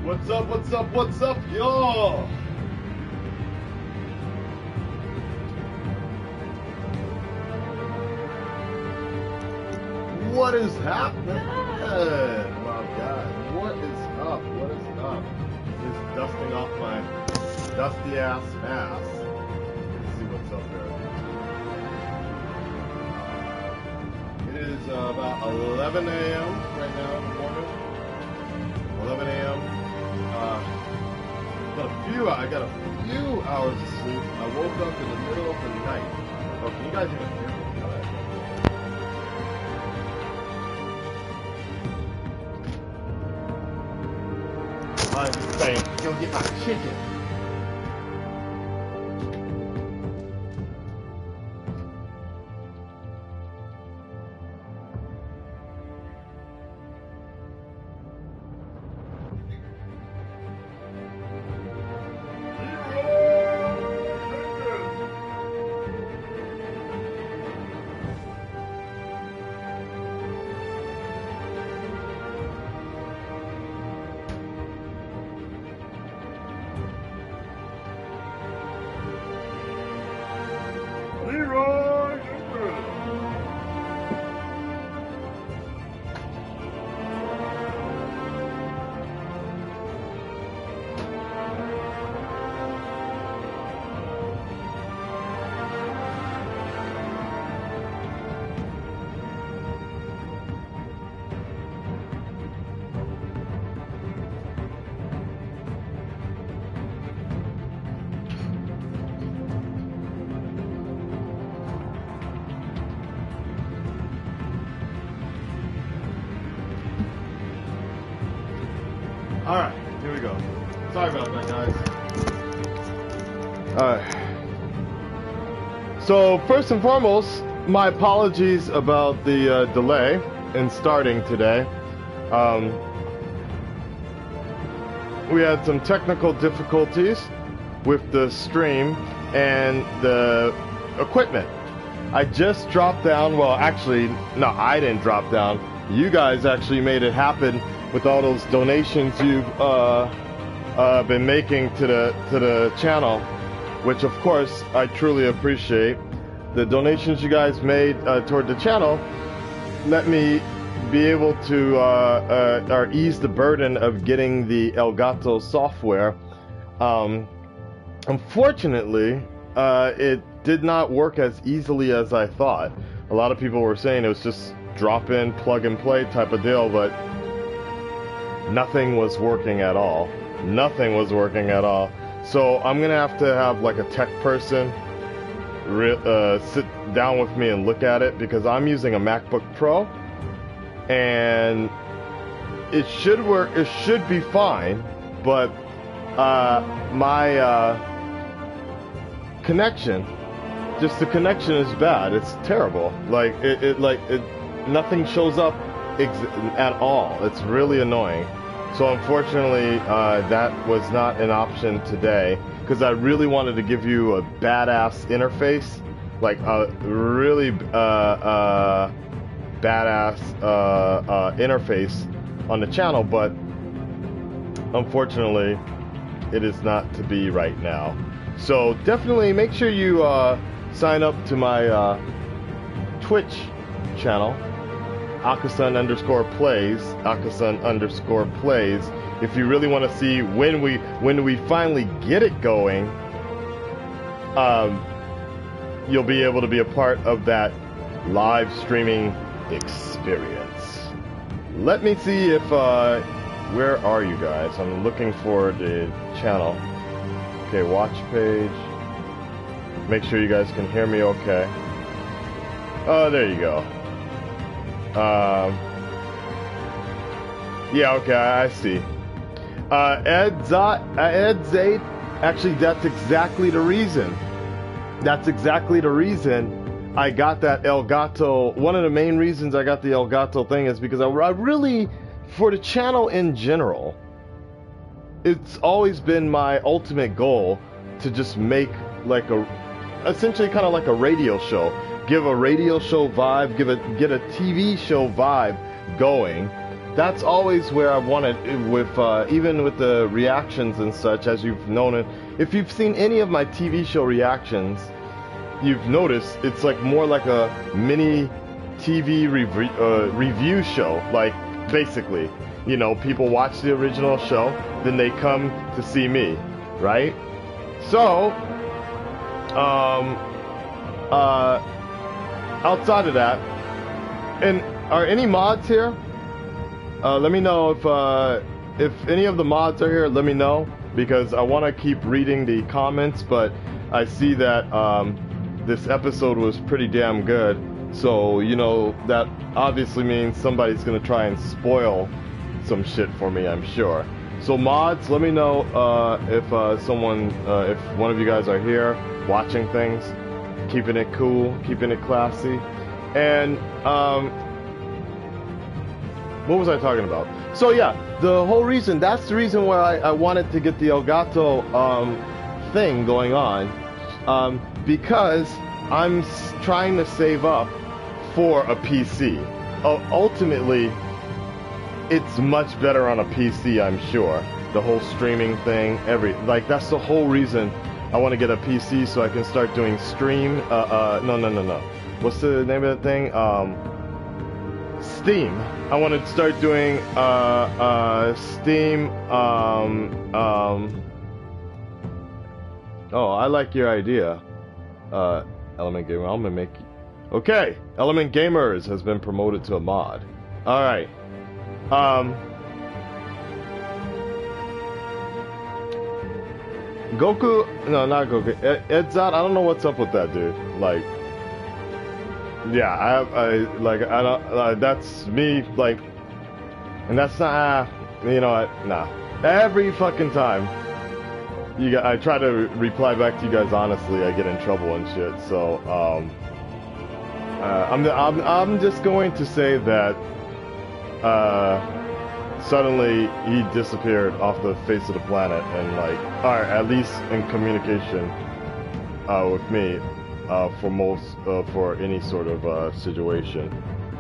What's up, what's up, what's up, y'all? What is happening? My God, what is up? What is up? Just dusting off my dusty ass mask. Let's see what's up there. It is about 11 a.m. right now in the morning. 11 a.m. I got a few hours of sleep. I woke up in the middle of the night. Oh, can you guys even hear me? I'm just saying, go get my chicken. Alright, here we go. Sorry about that, guys. Alright. So, first and foremost, my apologies about the delay in starting today. We had some technical difficulties with the stream and the equipment. I just dropped down, well, actually, no, I didn't drop down. You guys actually made it happen with all those donations you've been making to the channel, which of course I truly appreciate. The donations you guys made toward the channel let me be able to or ease the burden of getting the Elgato software. Unfortunately, it did not work as easily as I thought. A lot of people were saying it was just drop in, plug and play type of deal, but nothing was working at all. Nothing was working at all. So I'm gonna have to have like a tech person sit down with me and look at it, because I'm using a MacBook Pro and it should work. It should be fine, but my connection, just the connection is bad. It's terrible. Like nothing shows up at all. It's really annoying. So unfortunately, that was not an option today, because I really wanted to give you a badass interface, like a really badass interface on the channel, but unfortunately, it is not to be right now. So definitely make sure you sign up to my Twitch channel, Akasan_plays, Akasan_plays. If you really want to see when we finally get it going, you'll be able to be a part of that live streaming experience. Let me see if where are you guys? I'm looking for the channel. Okay, watch page. Make sure you guys can hear me okay. Oh, there you go. Yeah, okay, I see. Ed Zaid, actually, that's exactly the reason. That's exactly the reason I got that Elgato. One of the main reasons I got the Elgato thing is because I really, for the channel in general, it's always been my ultimate goal to just make like essentially kind of like a radio show. Give a radio show vibe, get a TV show vibe going, that's always where I wanted with even with the reactions and such, as you've known it. If you've seen any of my TV show reactions, you've noticed it's like more like a mini TV review show. Like basically, you know, people watch the original show, then they come to see me, right? So, outside of that, and are any mods here? Let me know if any of the mods are here. Let me know, because I want to keep reading the comments, but I see that this episode was pretty damn good. So, you know, that obviously means somebody's gonna try and spoil some shit for me, I'm sure. So mods, let me know if if one of you guys are here watching things, keeping it cool, keeping it classy. And what was I talking about? So yeah, the whole reason, that's the reason why I wanted to get the Elgato thing going on, because I'm trying to save up for a PC. Ultimately, it's much better on a PC, I'm sure. The whole streaming thing, like that's the whole reason I want to get a PC, so I can start doing stream. No. What's the name of the thing? Steam. I want to start doing Steam. Oh, I like your idea. Element Gamer. I'm gonna make. Okay, Element Gamers has been promoted to a mod. All right. Goku, no, not Goku. Edzot, I don't know what's up with that dude. Like, yeah, I don't. That's me. Like, and that's not. You know what? Nah. Every fucking time, I try to reply back to you guys honestly, I get in trouble and shit. So, I'm just going to say that. Suddenly he disappeared off the face of the planet, and like, or at least in communication with me for any sort of situation.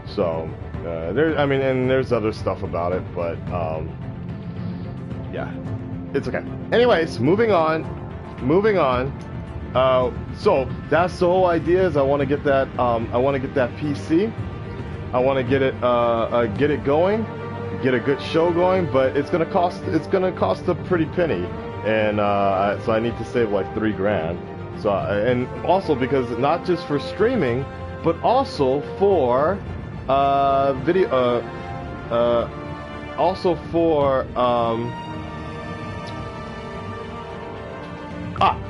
So there's other stuff about it, but yeah, it's okay. Anyways, moving on. So that's the whole idea. Is I want to get that PC. I want to get it going. Get a good show going, but it's gonna cost a pretty penny, and so I need to save like $3,000. So and also because not just for streaming, but also for video, also for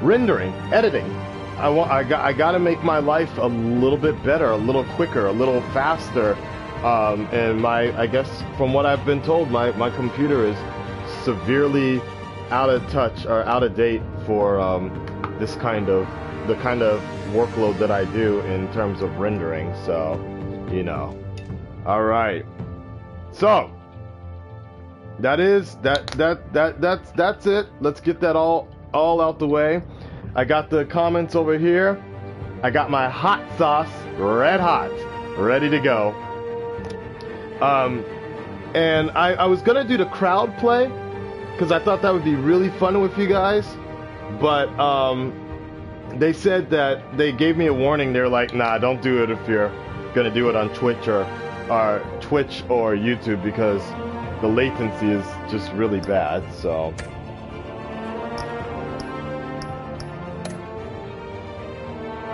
rendering, editing. I gotta make my life a little bit better, a little quicker, a little faster. And I guess from what I've been told, my computer is severely out of touch or out of date for the kind of workload that I do in terms of rendering. So, you know. All right. So that's it. Let's get that all out the way. I got the comments over here. I got my hot sauce, red hot, ready to go. And I was gonna do the crowd play, because I thought that would be really fun with you guys, but they said that they gave me a warning. They're like, nah, don't do it if you're gonna do it on Twitch or YouTube, because the latency is just really bad. So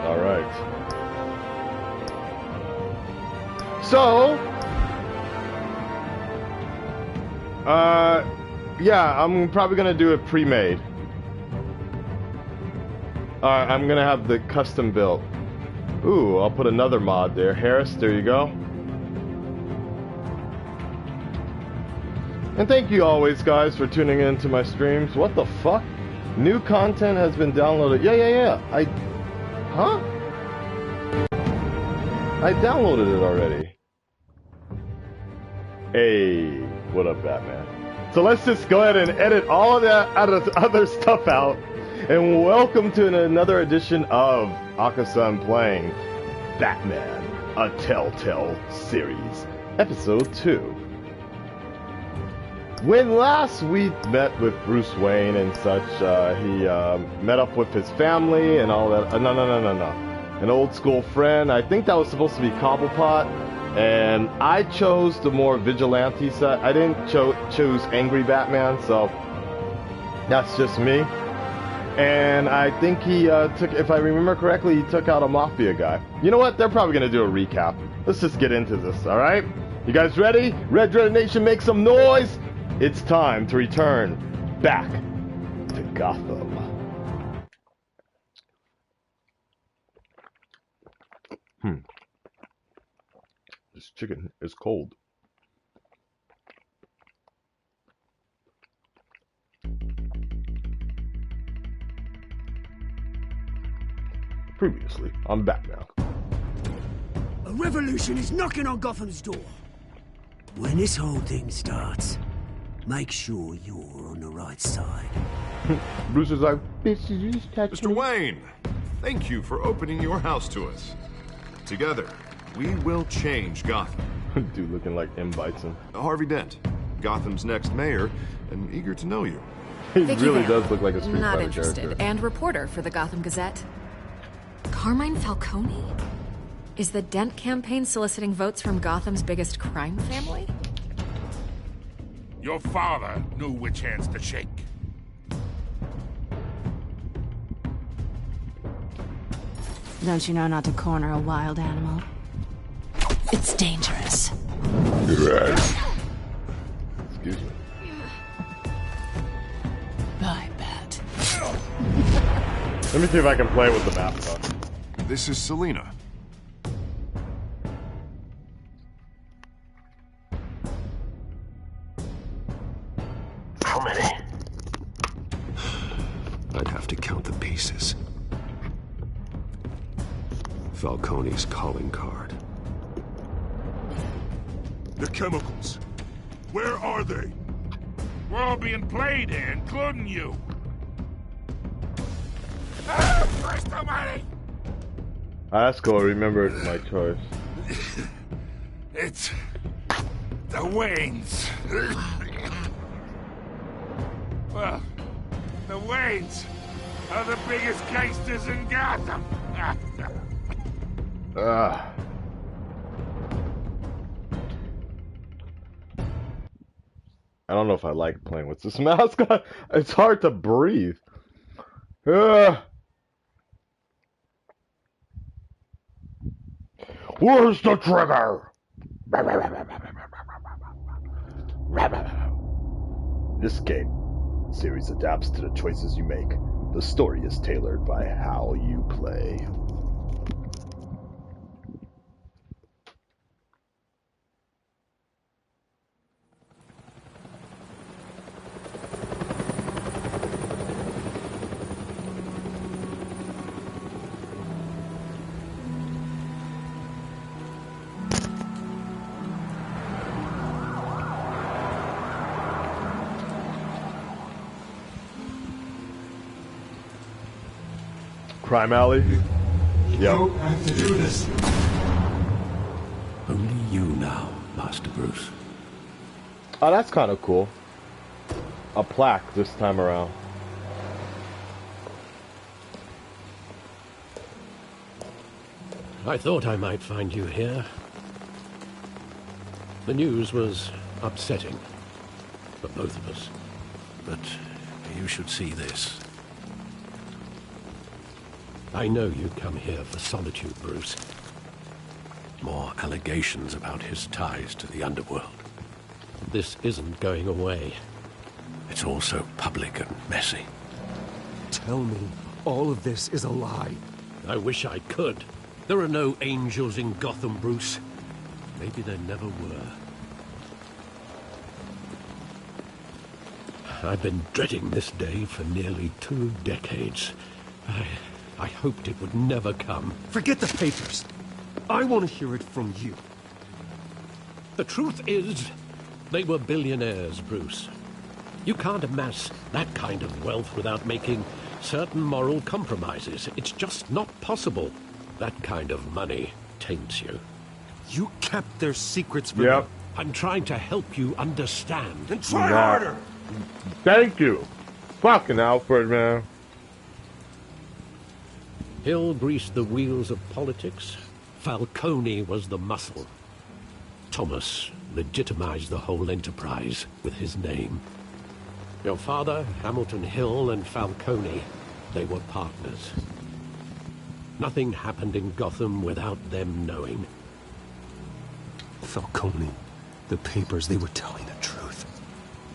all right. So yeah, I'm probably gonna do it pre-made. Alright, I'm gonna have the custom built. Ooh, I'll put another mod there. Harris, there you go. And thank you always, guys, for tuning in to my streams. What the fuck? New content has been downloaded. Yeah. Huh? I downloaded it already. Hey, what up, Batman? So let's just go ahead and edit all of that other stuff out. And welcome to another edition of Akasan playing Batman, a Telltale Series, Episode 2. When last we met with Bruce Wayne and such, he met up with his family and all that. No. An old school friend. I think that was supposed to be Cobblepot. And I chose the more vigilante side. I didn't choose Angry Batman, so that's just me. And I think he took, if I remember correctly, he took out a mafia guy. You know what? They're probably going to do a recap. Let's just get into this, alright? You guys ready? Red Dread Nation, make some noise! It's time to return back to Gotham. This chicken is cold. Previously, I'm back now. A revolution is knocking on Gotham's door. When this whole thing starts, make sure you're on the right side. Bruce is like, bitch, you just touched Mr. Wayne, thank you for opening your house to us. Together, we will change Gotham. Dude looking like M. Bison. Harvey Dent, Gotham's next mayor, and eager to know you. He really does look like a Street Not Fighter interested. character. And reporter for the Gotham Gazette. Carmine Falcone? Is the Dent campaign soliciting votes from Gotham's biggest crime family? Your father knew which hands to shake. Don't you know not to corner a wild animal? It's dangerous. Excuse me. I bet. Let me see if I can play with the map though. This is Selina. How many? I'd have to count the pieces. Falcone's calling card. The chemicals. Where are they? We're all being played here, including you. Ah, Christ almighty! That's cool. I remembered my choice. It's the Waynes. Well, the Waynes are the biggest gangsters in Gotham. I don't know if I like playing with this mascot. It's hard to breathe. Where's the trigger? This game series adapts to the choices you make. The story is tailored by how you play. Crime Alley? Yep. Don't have to do this. Only you now, Master Bruce. Oh, that's kind of cool. A plaque this time around. I thought I might find you here. The news was upsetting for both of us. But you should see this. I know you come here for solitude, Bruce. More allegations about his ties to the underworld. This isn't going away. It's all so public and messy. Tell me all of this is a lie. I wish I could. There are no angels in Gotham, Bruce. Maybe there never were. I've been dreading this day for nearly 2 decades. I hoped it would never come. Forget the papers. I want to hear it from you. The truth is, they were billionaires, Bruce. You can't amass that kind of wealth without making certain moral compromises. It's just not possible. That kind of money taints you. You kept their secrets from Yep. me. I'm trying to help you understand. Then try harder! Thank you. Fucking Alfred, man. Hill greased the wheels of politics. Falcone was the muscle. Thomas legitimized the whole enterprise with his name. Your father, Hamilton Hill, and Falcone, they were partners. Nothing happened in Gotham without them knowing. Falcone, the papers, they were telling the truth.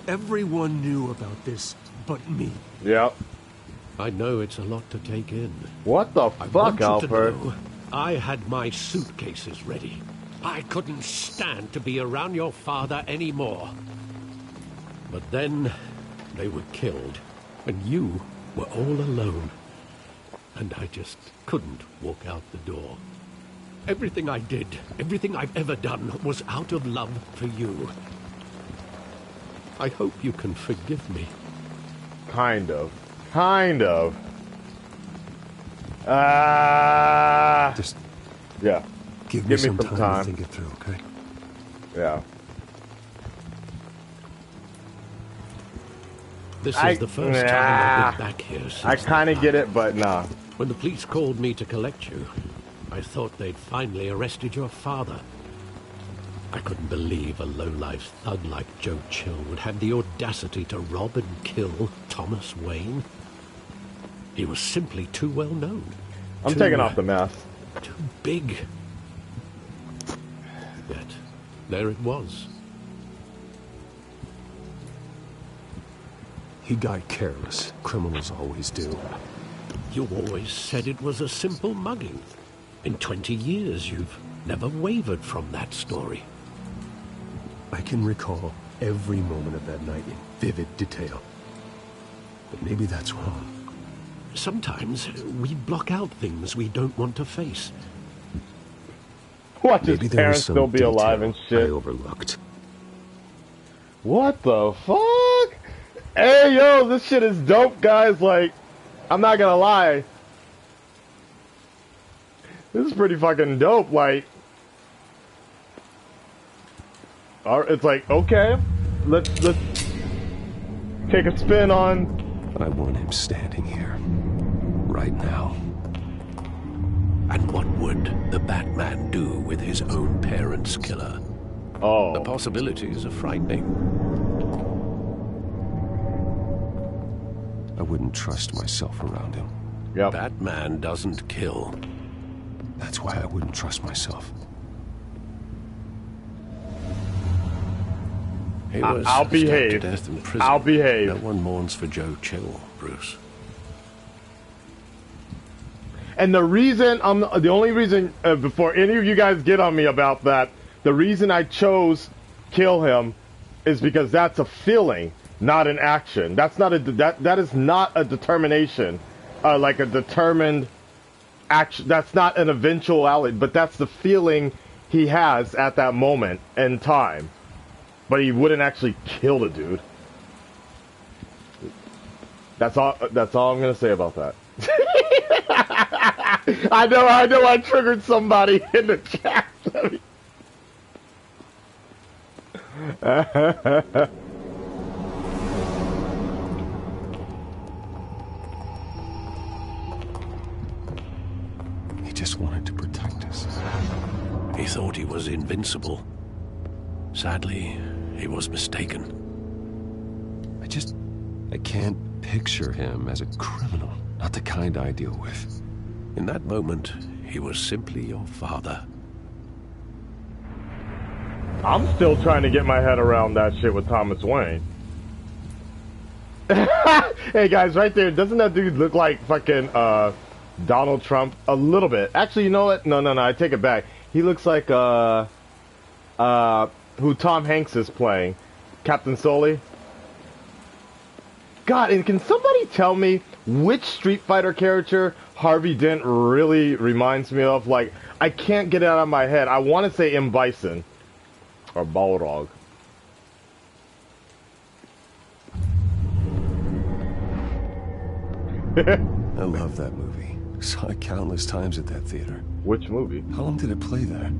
Everyone knew about this but me. Yep. I know it's a lot to take in. What the fuck, Alfred? I had my suitcases ready. I couldn't stand to be around your father anymore. But then they were killed, and you were all alone. And I just couldn't walk out the door. Everything I did, everything I've ever done, was out of love for you. I hope you can forgive me. Kind of. Kind of. Just... Yeah. Give me some time to think it through, okay? Yeah. This is the first time I've been back here since I kind of get it, but nah. When the police called me to collect you, I thought they'd finally arrested your father. I couldn't believe a low-life thug like Joe Chill would have the audacity to rob and kill Thomas Wayne. He was simply too well known. I'm taking off the mask. Too big. Yet, there it was. He got careless. Criminals always do. You always said it was a simple mugging. In 20 years, you've never wavered from that story. I can recall every moment of that night in vivid detail. But maybe that's wrong. Sometimes we block out things we don't want to face. Watch his parents still be alive and shit. I overlooked. What the fuck? Hey, yo, this shit is dope, guys. Like, I'm not gonna lie. This is pretty fucking dope. Like, it's like, okay, let's take a spin on. I want him standing here, right now. And what would the Batman do with his own parents' killer? Oh. The possibilities are frightening. I wouldn't trust myself around him. Yep. Batman doesn't kill. That's why I wouldn't trust myself. He was I'll behave. stabbed to death in prison. I'll behave. No one mourns for Joe Chill, Bruce. And the reason the only reason before any of you guys get on me about that, the reason I chose kill him is because that's a feeling, not an action. That's not that is not a determination, like a determined action. That's not an eventuality, but that's the feeling he has at that moment in time. But he wouldn't actually kill the dude. That's all I'm gonna say about that. I know I triggered somebody in the chat. He just wanted to protect us. He thought he was invincible. Sadly, he was mistaken. I can't picture him as a criminal. Not the kind I deal with. In that moment, he was simply your father. I'm still trying to get my head around that shit with Thomas Wayne. Hey guys, right there, doesn't that dude look like fucking Donald Trump a little bit? Actually, you know what? No, I take it back. He looks like who Tom Hanks is playing, Captain Sully. God, and can somebody tell me which Street Fighter character Harvey Dent really reminds me of? Like, I can't get it out of my head. I want to say M. Bison or Balrog. I love that movie. Saw it countless times at that theater. Which movie? How long did it play there?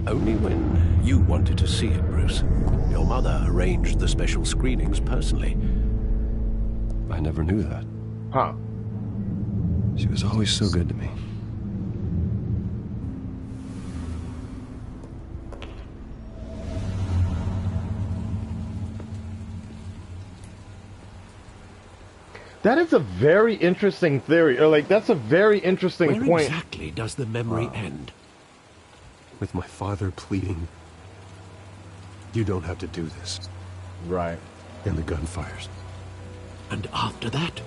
Only when you wanted to see it, Bruce. Your mother arranged the special screenings personally. I never knew that. Huh. She was always so good to me. That is a very interesting theory. Or, like, that's a very interesting Where point. exactly does the memory end? With my father pleading, "You don't have to do this." Right. And the gun fires. And after that?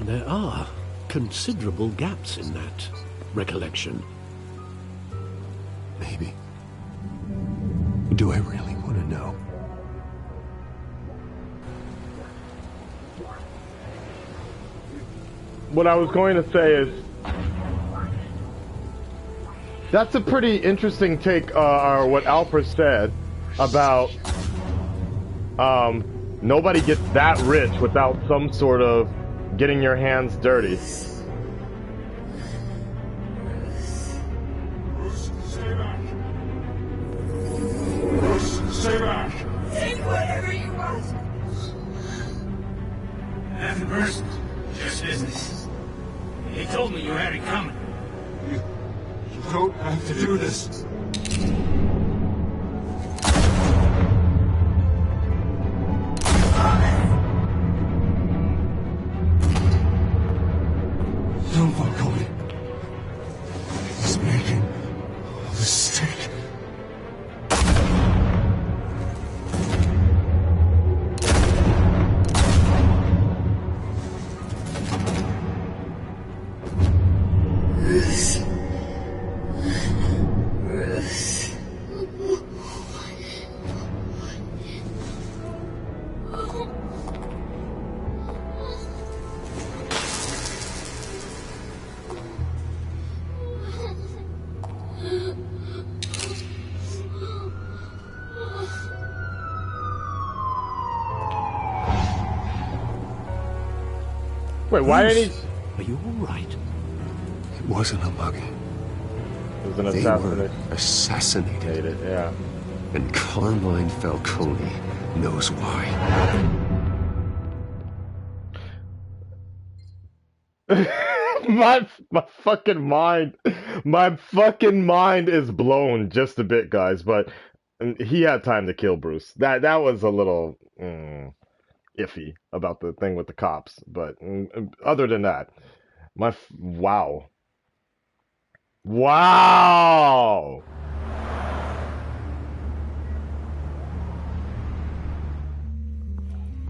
There are considerable gaps in that recollection. Maybe. Do I really want to know? What I was going to say is, that's a pretty interesting take, or what Alfred said about nobody gets that rich without some sort of getting your hands dirty. Stay back. Stay back. Take whatever you want. Nothing personal, just business. He told me you had it coming. You don't have to do this. Don't Falcone. He's making a mistake. Wait, why did he... Are you all right? It wasn't a mugging. It was an They assassination. were assassinated. Yeah. And Carmine Falcone knows why. my fucking mind is blown just a bit, guys. But he had time to kill Bruce. That was a little iffy about the thing with the cops. But other than that, wow.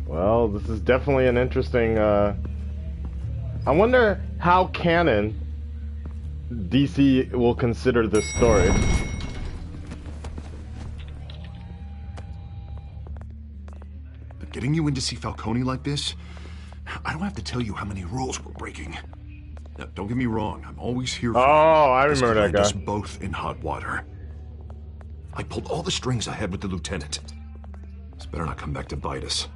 Well, this is definitely an interesting. I wonder how canon DC will consider this story. But getting you in to see Falcone like this, I don't have to tell you how many rules we're breaking. Now, don't get me wrong, I'm always here for you. I This remember that could land us guy. both in hot water. I pulled all the strings I had with the lieutenant. This better not come back to bite us.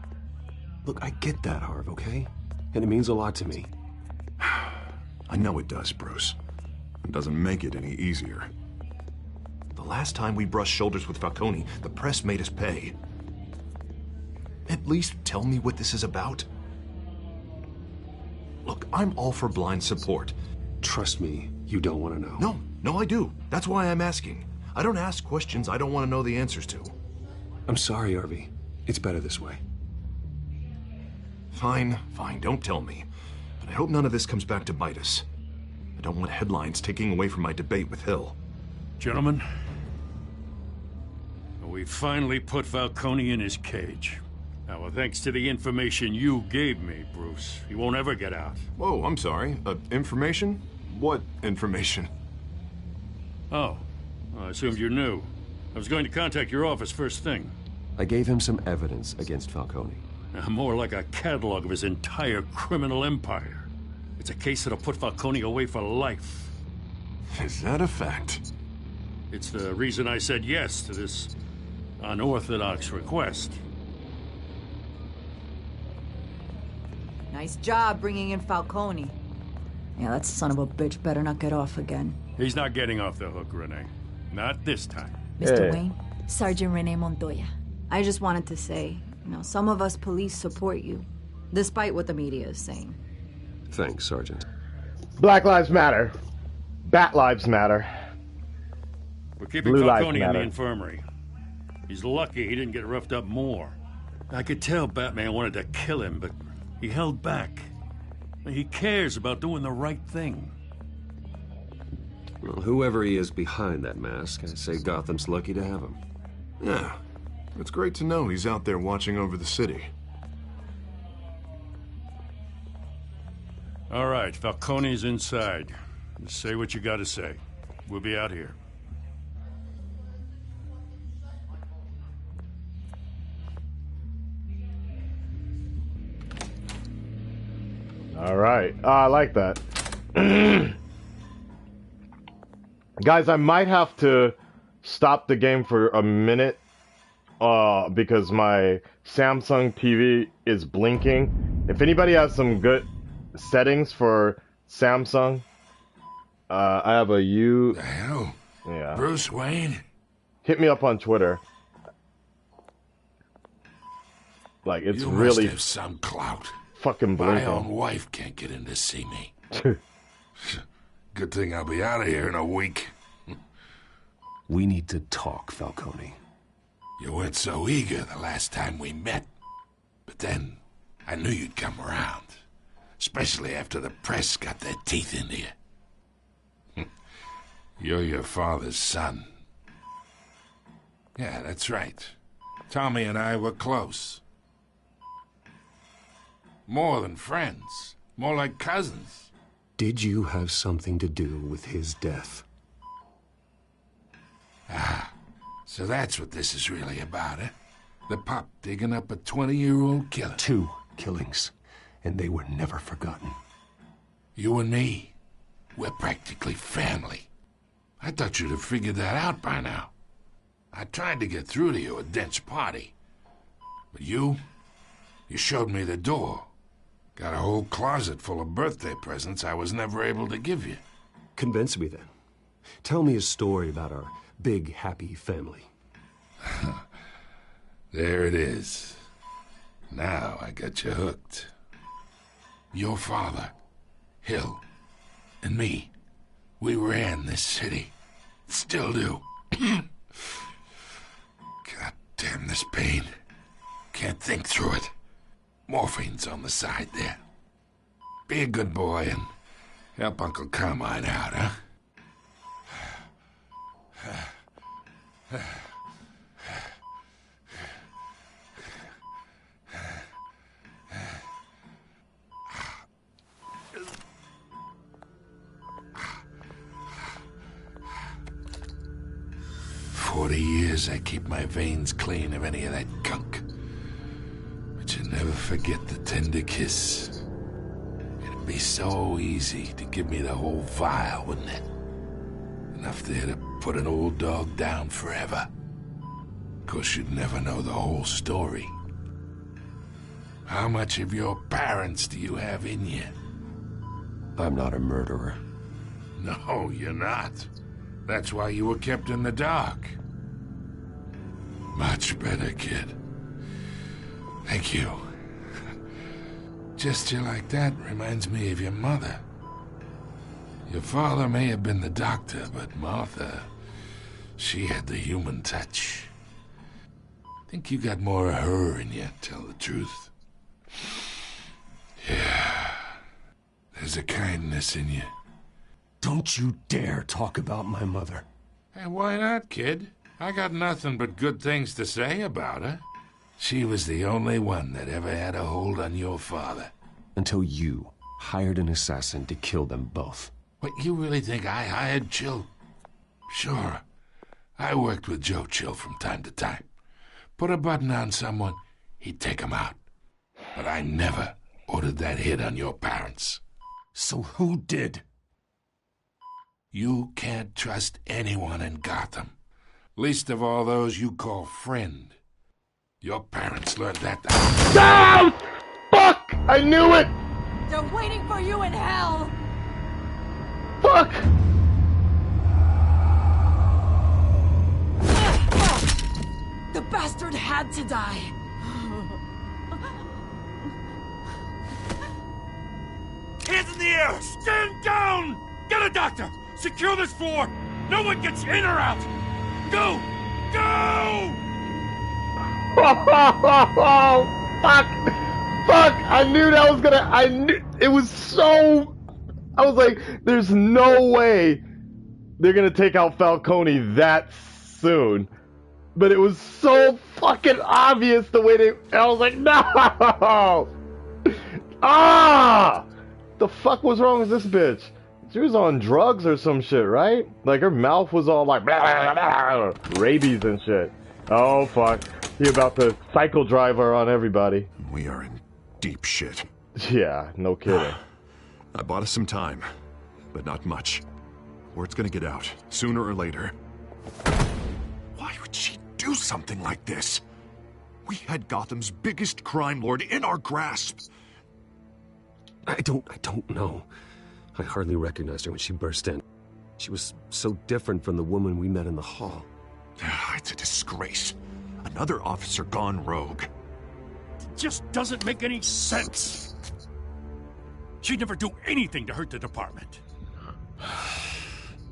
Look, I get that, Harv, okay? And it means a lot to me. I know it does, Bruce. It doesn't make it any easier. The last time we brushed shoulders with Falcone, the press made us pay. At least tell me what this is about. Look, I'm all for blind support. Trust me, you don't want to know. No, I do. That's why I'm asking. I don't ask questions I don't want to know the answers to. I'm sorry, Harvey. It's better this way. Fine, don't tell me. But I hope none of this comes back to bite us. I don't want headlines taking away from my debate with Hill. Gentlemen, we finally put Falcone in his cage. Now, thanks to the information you gave me, Bruce, he won't ever get out. Whoa, I'm sorry. Information? What information? Oh, I assumed you knew. I was going to contact your office first thing. I gave him some evidence against Falcone. More like a catalog of his entire criminal empire. It's a case that'll put Falcone away for life. Is that a fact? It's the reason I said yes to this unorthodox request. Nice job bringing in Falcone. Yeah, that son of a bitch better not get off again. He's not getting off the hook, Renee. Not this time. Mr. Wayne, Sergeant Renee Montoya. I just wanted to say, some of us police support you, despite what the media is saying. Thanks, Sergeant. Black Lives Matter. Bat Lives Matter. We're keeping Falcone in the infirmary. He's lucky he didn't get roughed up more. I could tell Batman wanted to kill him, but he held back. He cares about doing the right thing. Well, whoever he is behind that mask, I say Gotham's lucky to have him. Yeah, it's great to know he's out there watching over the city. All right, Falcone's inside. Just say what you gotta say. We'll be out here. All right. I like that. Guys, I might have to stop the game for a minute because my Samsung TV is blinking. If anybody has some good settings for Samsung, I have a U. The hell? Yeah. Bruce Wayne? Hit me up on Twitter. Like, it's you really must have some clout. Fucking blinking. My own wife can't get in to see me. Good thing I'll be out of here in a week. We need to talk, Falcone. You weren't so eager the last time we met. But then, I knew you'd come around. Especially after the press got their teeth into you. You're your father's son. Yeah, that's right. Tommy and I were close. More than friends. More like cousins. Did you have something to do with his death? Ah, so that's what this is really about, eh? The pup digging up a 20-year-old killer. 2 killings, and they were never forgotten. You and me, we're practically family. I thought you'd have figured that out by now. I tried to get through to you at Dent's party. But you showed me the door. Got a whole closet full of birthday presents I was never able to give you. Convince me then. Tell me a story about our big, happy family. There it is. Now I got you hooked. Your father, Hill, and me, we ran this city. Still do. God damn this pain. Can't think through it. Morphine's on the side there. Be a good boy and help Uncle Carmine out, huh? 40 years I keep my veins clean of any of that gunk. But you never forget the tender kiss. It'd be so easy to give me the whole vial, wouldn't it? Enough there to put an old dog down forever. Of course, you'd never know the whole story. How much of your parents do you have in you? I'm not a murderer. No, you're not. That's why you were kept in the dark. Much better, kid. Thank you. Gesture like that reminds me of your mother. Your father may have been the doctor, but Martha, she had the human touch. Think you got more of her in you, tell the truth. Yeah. There's a kindness in you. Don't you dare talk about my mother. Hey, why not, kid? I got nothing but good things to say about her. She was the only one that ever had a hold on your father. Until you hired an assassin to kill them both. What, you really think I hired Chill? Sure. I worked with Joe Chill from time to time. Put a button on someone, he'd take him out. But I never ordered that hit on your parents. So who did? You can't trust anyone in Gotham. Least of all those you call friend. Your parents learned that. No! Fuck! I knew it! They're waiting for you in hell! Fuck! The bastard had to die. Hands in the air! Stand down! Get a doctor! Secure this floor! No one gets in or out! Go! Go! Oh, fuck! Fuck! I knew that was gonna... I knew... It was so... I was like, there's no way they're gonna take out Falcone that soon. But it was so fucking obvious the way they... I was like, no! Ah! The fuck was wrong with this bitch? She was on drugs or some shit, right? Like her mouth was all like blah, blah, blah, blah, rabies and shit. Oh fuck. He about to cycle drive her on everybody. We are in deep shit. Yeah, no kidding. I bought us some time, but not much. Word's gonna get out, sooner or later. Why would she do something like this? We had Gotham's biggest crime lord in our grasp. I don't know. I hardly recognized her when she burst in. She was so different from the woman we met in the hall. It's a disgrace. Another officer gone rogue. It just doesn't make any sense. She'd never do anything to hurt the department.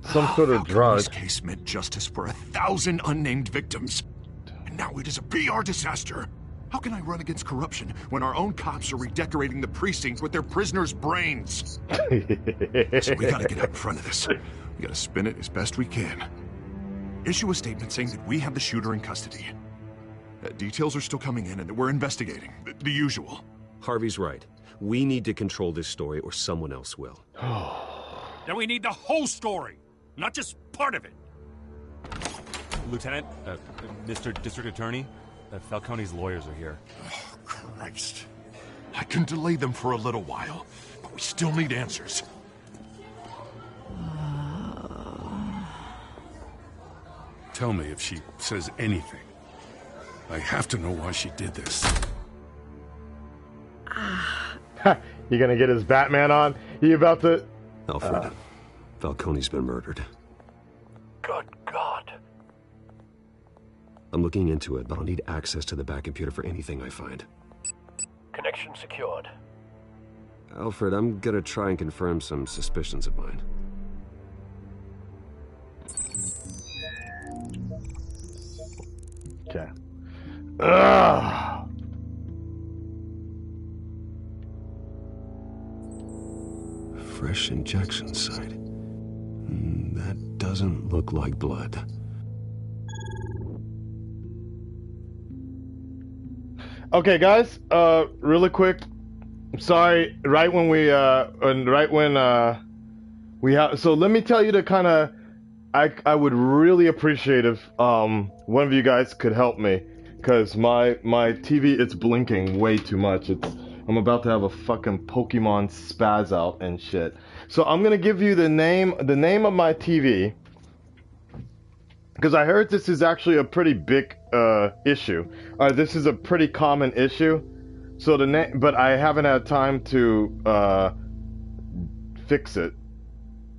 Some sort of drug. This case meant justice for 1,000 unnamed victims. And now it is a PR disaster. How can I run against corruption when our own cops are redecorating the precinct with their prisoners' brains? So we gotta get out in front of this. We gotta spin it as best we can. Issue a statement saying that we have the shooter in custody. Details are still coming in and that we're investigating. The usual. Harvey's right. We need to control this story or someone else will. Then we need the whole story, not just part of it. Lieutenant, Mr. District Attorney, Falcone's lawyers are here. Oh, Christ. I can delay them for a little while, but we still need answers. Tell me if she says anything. I have to know why she did this. You gonna get his Batman on? You about to... Alfred, Falcone's been murdered. Good God. I'm looking into it, but I'll need access to the back computer for anything I find. Connection secured. Alfred, I'm gonna try and confirm some suspicions of mine. Okay. Ugh. Fresh injection site. That doesn't look like blood. Okay, guys. Really quick. Sorry. Right when we have. So let me tell you the kind of. I would really appreciate if one of you guys could help me, because my TV, it's blinking way too much. I'm about to have a fucking Pokemon spaz out and shit. So I'm gonna give you the name of my TV, because I heard this is actually a pretty big issue. This is a pretty common issue. So the name, but I haven't had time to fix it.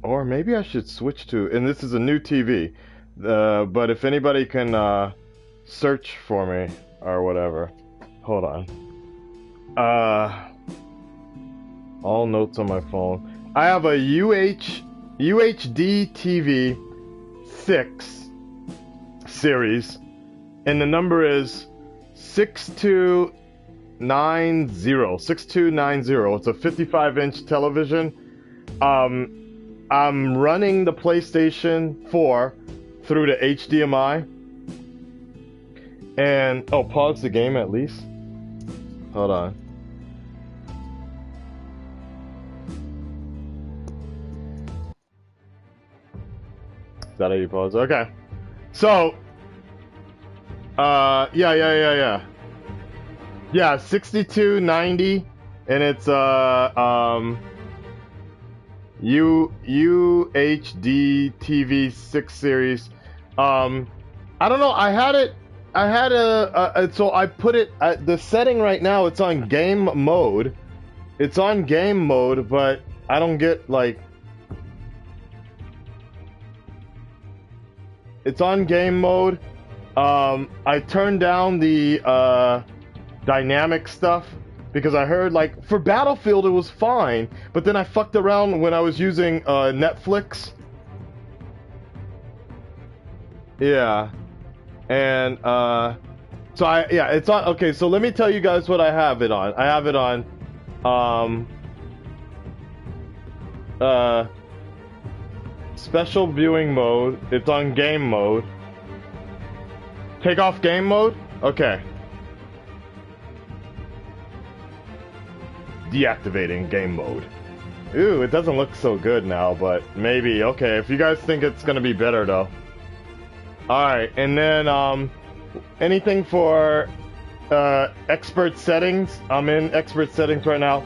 Or maybe I should switch to, and this is a new TV, but if anybody can search for me or whatever. Hold on. All notes on my phone. I have a UHD TV 6 series, and the number is 6290. It's a 55-inch television. I'm running the PlayStation 4 through the HDMI. And, pause the game at least. Hold on. Is that how you pause? Okay. So, yeah, 6290, and it's, UHD TV 6 series. I don't know. So I put it at the setting right now. It's on game mode. But I don't get like. It's on game mode, I turned down the dynamic stuff because I heard, like, for Battlefield it was fine, but then I fucked around when I was using Netflix. Yeah. And so it's on. Okay, so let me tell you guys what I have it on. I have it on special viewing mode. It's on game mode. Take off game mode? Okay. Deactivating game mode. Ooh, it doesn't look so good now, but maybe. Okay, if you guys think it's gonna be better though. Alright, and then anything for expert settings. I'm in expert settings right now.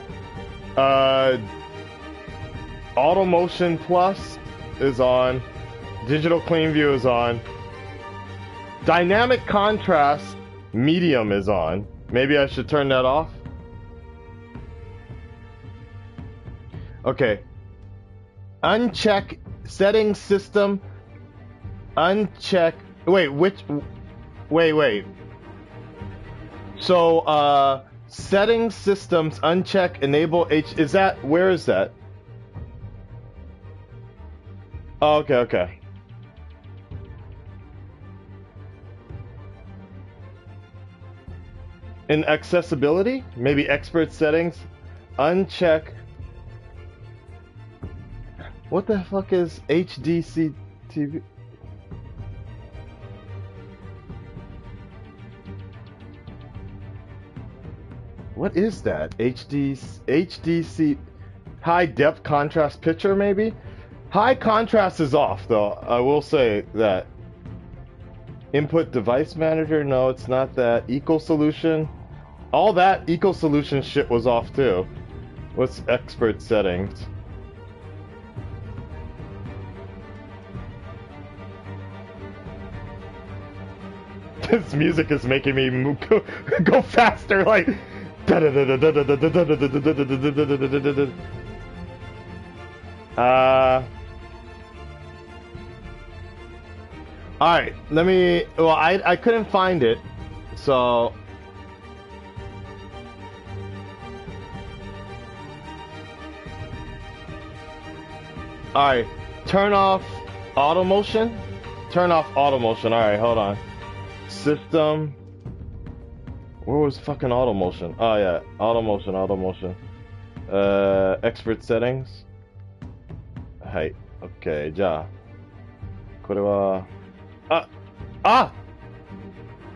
Auto Motion Plus is on. Digital Clean View is on. Dynamic Contrast Medium is on. Maybe I should turn that off. Okay. Uncheck Settings System. Uncheck. Wait, wait. So, Settings Systems, uncheck, enable H. Is that. Where is that? Oh, okay. In accessibility? Maybe expert settings? Uncheck. What the fuck is HDC TV? What is that? HDC high depth contrast picture maybe? High contrast is off though, I will say that. Input device manager, no it's not that. Eco solution, all that eco solution shit was off too. What's expert settings? This music is making me go faster, like. Alright, let me. Well, I couldn't find it, so. Alright, turn off auto motion. Turn off auto motion. Alright, hold on. System. Where was fucking auto motion? Oh yeah, auto motion. Expert settings. Hey, okay, ja. これは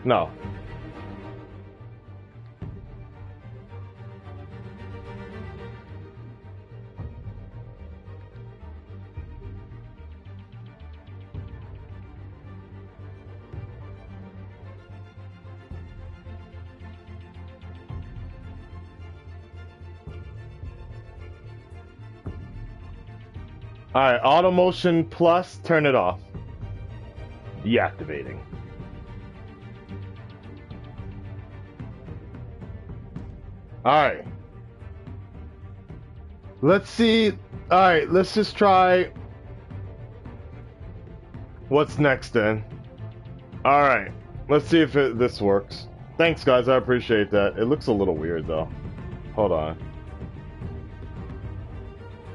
No. Alright, Auto Motion Plus, turn it off. Deactivating. Alright. Let's see. Alright, let's just try. What's next then? Alright, let's see if this works. Thanks guys, I appreciate that. It looks a little weird though. Hold on.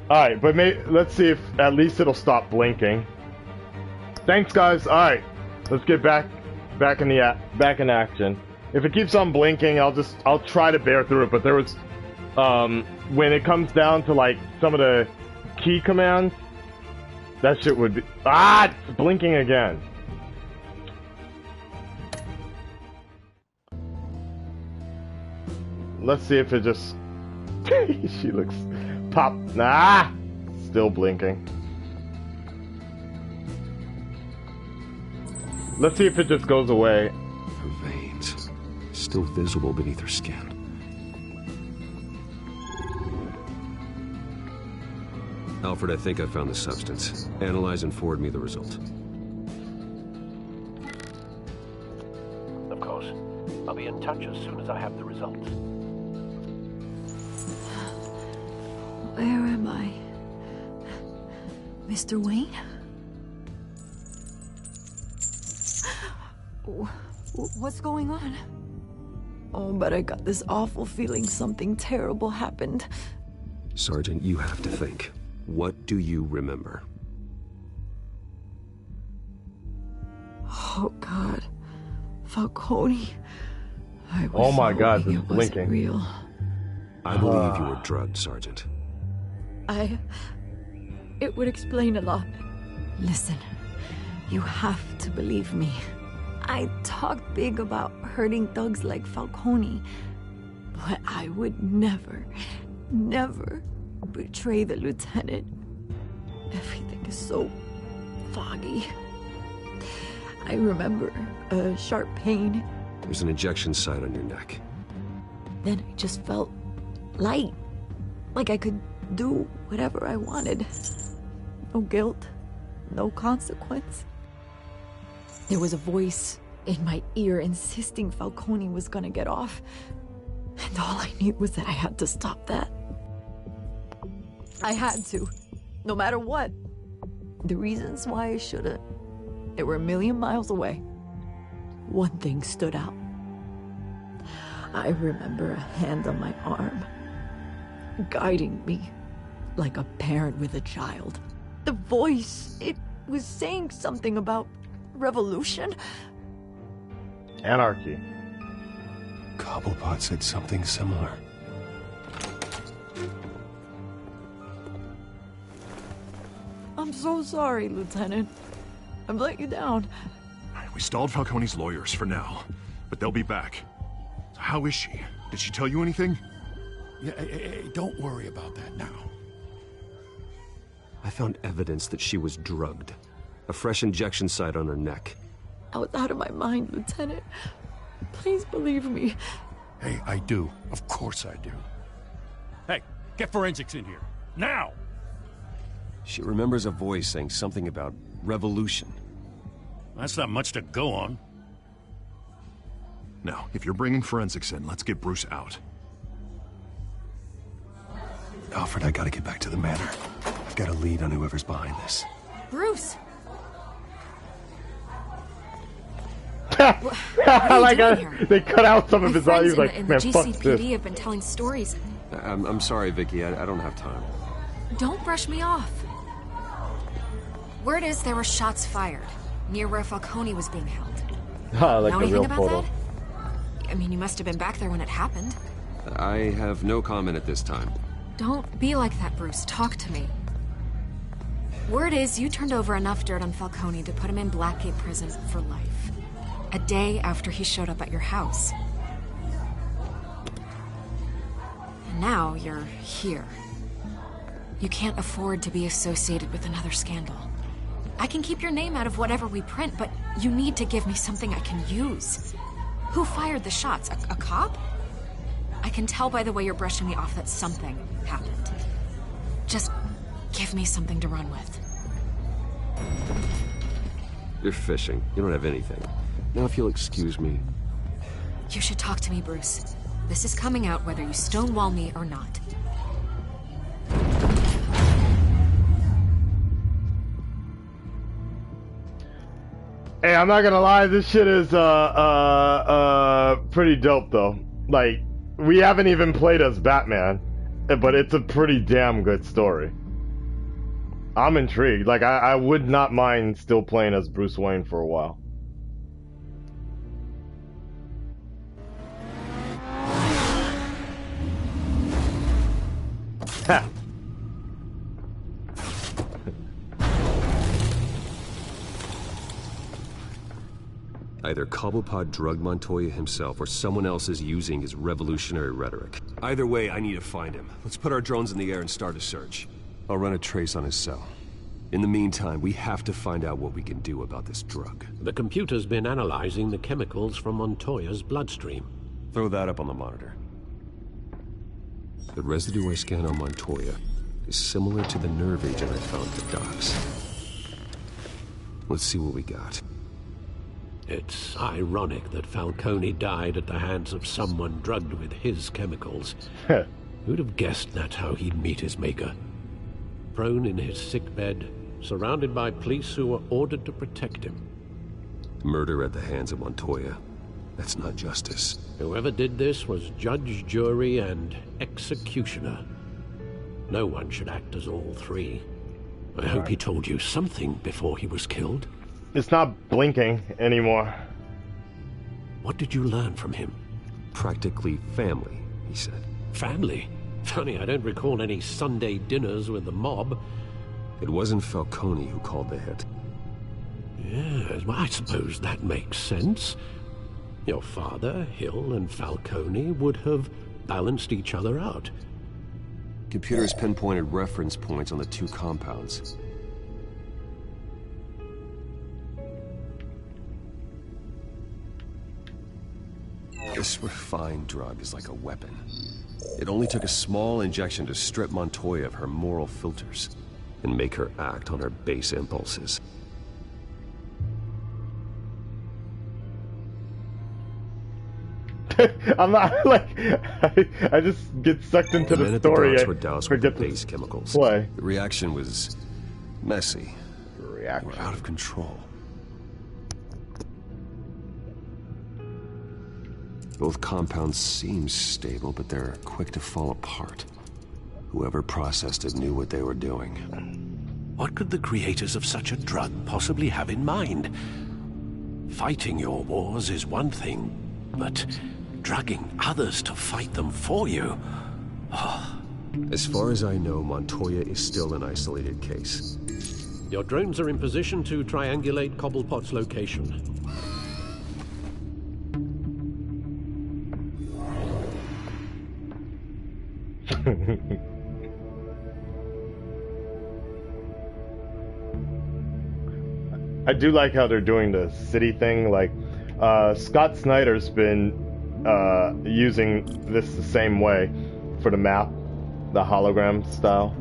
Alright, but let's see if at least it'll stop blinking. Thanks guys. Alright. Let's get back in action. If it keeps on blinking, I'll try to bear through it, but there was when it comes down to like some of the key commands, that shit would be it's blinking again. Let's see if it just she looks pop. Still blinking. Let's see if it just goes away. Her veins, still visible beneath her skin. Alfred, I think I found the substance. Analyze and forward me the result. Of course. I'll be in touch as soon as I have the results. Where am I? Mr. Wayne? What's going on? Oh, but I got this awful feeling something terrible happened. Sergeant, you have to think. What do you remember? Oh, God. Falcone. Oh my God, this is blinking. Real. I believe you were drugged, Sergeant. It would explain a lot. Listen, you have to believe me. I talked big about hurting thugs like Falcone, but I would never betray the lieutenant. Everything is so foggy. I remember a sharp pain. There's an injection site on your neck. Then I just felt light, like I could do whatever I wanted. No guilt, no consequence. There was a voice in my ear insisting Falcone was gonna get off. And all I knew was that I had to stop that. I had to, no matter what. The reasons why I shouldn't, they were a million miles away. One thing stood out. I remember a hand on my arm, guiding me like a parent with a child. The voice, it was saying something about revolution. Anarchy. Cobblepot said something similar. I'm so sorry, Lieutenant. I've let you down. We stalled Falcone's lawyers for now, but they'll be back. How is she? Did she tell you anything? Yeah, hey, don't worry about that now. I found evidence that she was drugged. A fresh injection site on her neck. I was out of my mind, Lieutenant. Please believe me. Hey, I do. Of course I do. Hey, get forensics in here. Now! She remembers a voice saying something about revolution. That's not much to go on. Now, if you're bringing forensics in, let's get Bruce out. Alfred, I gotta get back to the manor. I've got a lead on whoever's behind this. Bruce! They cut out some of his audio. Like, in man, the fuck GCPD this. have been telling stories. I'm sorry, Vicky. I don't have time. Don't brush me off. Word is there were shots fired near where Falcone was being held. Like know the anything real about photo. that? I mean, you must have been back there when it happened. I have no comment at this time. Don't be like that, Bruce. Talk to me. Word is you turned over enough dirt on Falcone to put him in Blackgate Prison for life. A day after he showed up at your house. And now you're here. You can't afford to be associated with another scandal. I can keep your name out of whatever we print, but you need to give me something I can use. Who fired the shots? A cop? I can tell by the way you're brushing me off that something happened. Just give me something to run with. You're fishing. You don't have anything. Now, if you'll excuse me. You should talk to me, Bruce. This is coming out whether you stonewall me or not. Hey, I'm not gonna lie, this shit is pretty dope though. Like, we haven't even played as Batman, but it's a pretty damn good story. I'm intrigued. Like, I would not mind still playing as Bruce Wayne for a while. Ha! Either Cobblepot drugged Montoya himself, or someone else is using his revolutionary rhetoric. Either way, I need to find him. Let's put our drones in the air and start a search. I'll run a trace on his cell. In the meantime, we have to find out what we can do about this drug. The computer's been analyzing the chemicals from Montoya's bloodstream. Throw that up on the monitor. The residue I scan on Montoya is similar to the nerve agent I found at the docks. Let's see what we got. It's ironic that Falcone died at the hands of someone drugged with his chemicals. Who'd have guessed that's how he'd meet his maker? Prone in his sickbed, surrounded by police who were ordered to protect him. Murder at the hands of Montoya. That's not justice. Whoever did this was judge, jury, and executioner. No one should act as all three. I hope he told you something before he was killed. It's not blinking anymore. What did you learn from him? Practically family, he said. Family? Funny, I don't recall any Sunday dinners with the mob. It wasn't Falcone who called the hit. Yes, well, I suppose that makes sense. Your father, Hill, and Falcone would have balanced each other out. Computers pinpointed reference points on the two compounds. This refined drug is like a weapon. It only took a small injection to strip Montoya of her moral filters and make her act on her base impulses. I'm not like I just get sucked into the story. The were doused with the base chemicals. Why? The reaction was messy. We're out of control. Both compounds seem stable, but they're quick to fall apart. Whoever processed it knew what they were doing. What could the creators of such a drug possibly have in mind? Fighting your wars is one thing, but drugging others to fight them for you? Oh. As far as I know, Montoya is still an isolated case. Your drones are in position to triangulate Cobblepot's location. I do like how they're doing the city thing. Like, Scott Snyder's been using this the same way for the map, the hologram style.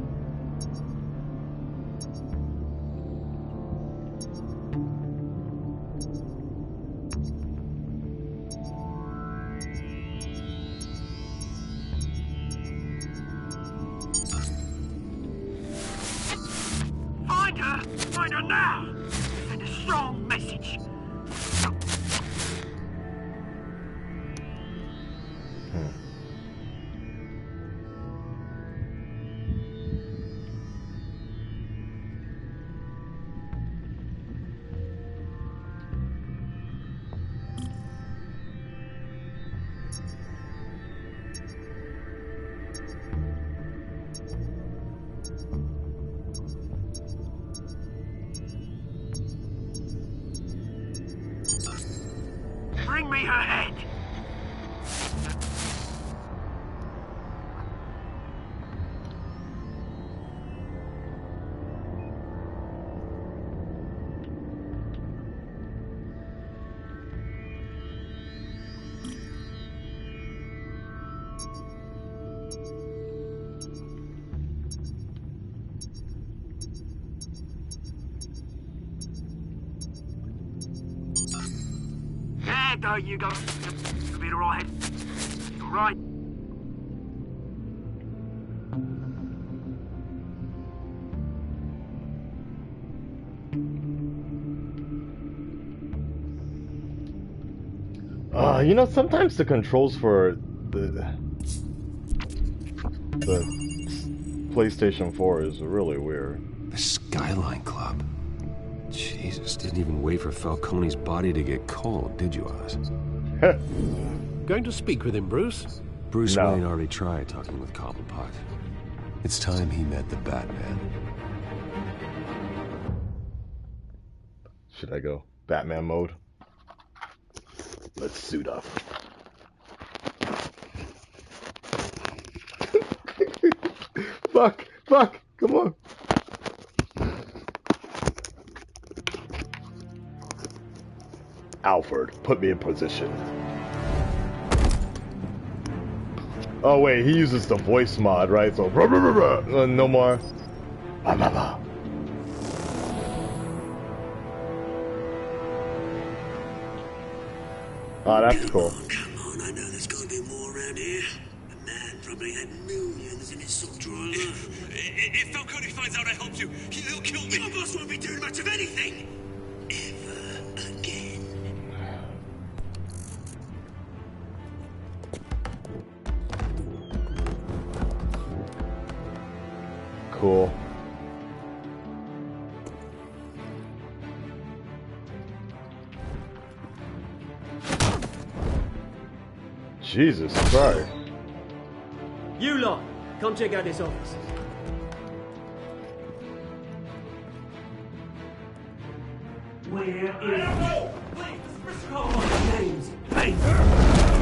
Find her now! Send a strong message. Bring me her head! There you go. You'll be alright. You're right. You know, sometimes the controls for the PlayStation 4 is really weird. The Skyline Club. Jesus, didn't even wait for Falcone's body to get cold, did you, Oz? Going to speak with him, Bruce? Bruce Wayne already tried talking with Cobblepot. It's time he met the Batman. Should I go Batman mode? Let's suit up. Fuck, come on. Alfred, put me in position. Oh wait, he uses the voice mod, right? So no more. Oh, that's cool. Come on, I know there's got to be more around here. The man probably had millions in his soul drawer alone. If Falcone finds out I helped you, he'll kill me. Your boss won't be doing much of anything. Ever again. cool. Jesus Christ. You lot, come check out this office. Where is James, hey!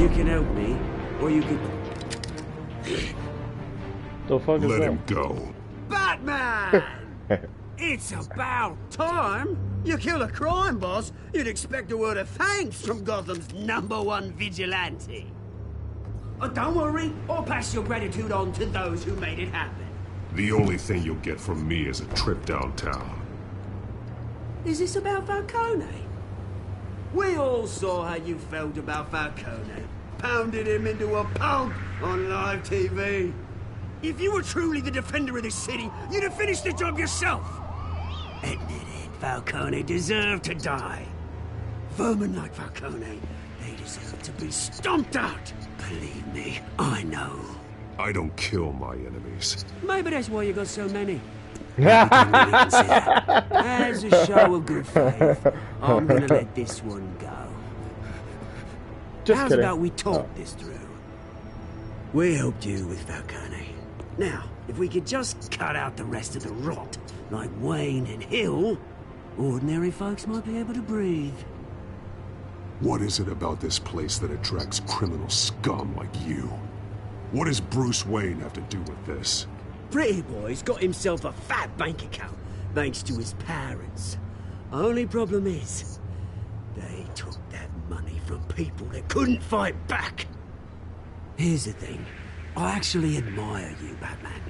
You can help me, or you can... The fuck is Let that? him go. Batman! It's about time! You kill a crime boss, you'd expect a word of thanks from Gotham's #1 vigilante. Oh, don't worry, I'll pass your gratitude on to those who made it happen. The only thing you'll get from me is a trip downtown. Is this about Falcone? We all saw how you felt about Falcone. Pounded him into a pulp on live TV. If you were truly the defender of this city, you'd have finished the job yourself. Admit it, Falcone deserved to die. Vermin like Falcone, they deserve to be stomped out. Believe me, I know. I don't kill my enemies. Maybe that's why you got so many. As a show of good faith, I'm gonna let this one go. Just How's kidding. about we talk this through? We helped you with Falcone. Now, if we could just cut out the rest of the rot, like Wayne and Hill, ordinary folks might be able to breathe. What is it about this place that attracts criminal scum like you? What does Bruce Wayne have to do with this? Pretty Boy's got himself a fat bank account, thanks to his parents. Only problem is, they took that money from people that couldn't fight back. Here's the thing. I actually admire you, Batman.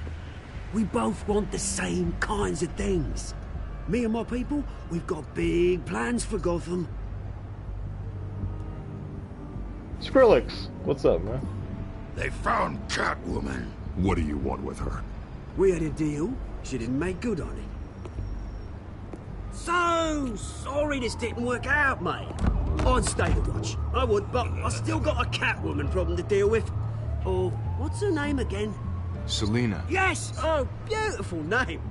We both want the same kinds of things. Me and my people, we've got big plans for Gotham. Skrillex, what's up, man? They found Catwoman. What do you want with her? We had a deal. She didn't make good on it. So sorry this didn't work out, mate. I'd stay to watch. I would, but I still got a Catwoman problem to deal with. Oh, what's her name again? Selina. Yes! Oh, beautiful name.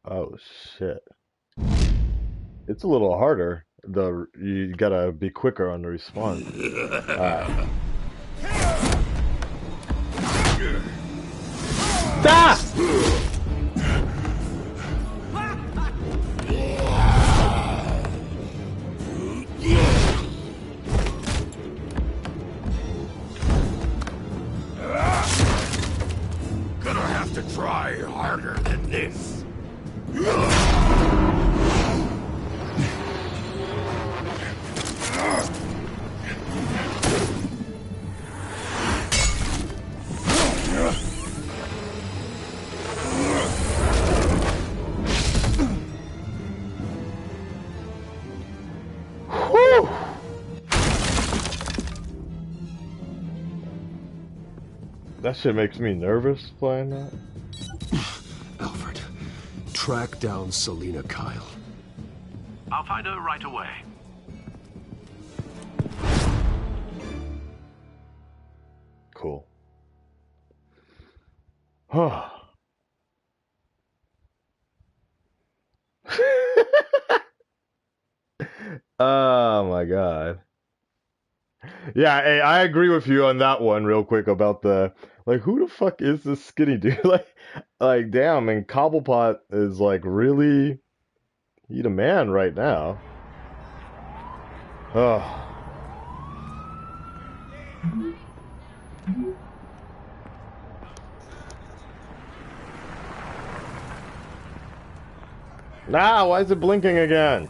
Oh shit. It's a little harder. You gotta be quicker on the response. Alright. Stop! Gonna have to try harder than this. That shit makes me nervous playing that. Alfred, track down Selina Kyle. I'll find her right away. Cool. Oh my god. Yeah, hey, I agree with you on that one real quick about the, like, who the fuck is this skinny dude? like damn, and Cobblepot is like really, he the man right now. Oh. Nah, why is it blinking again?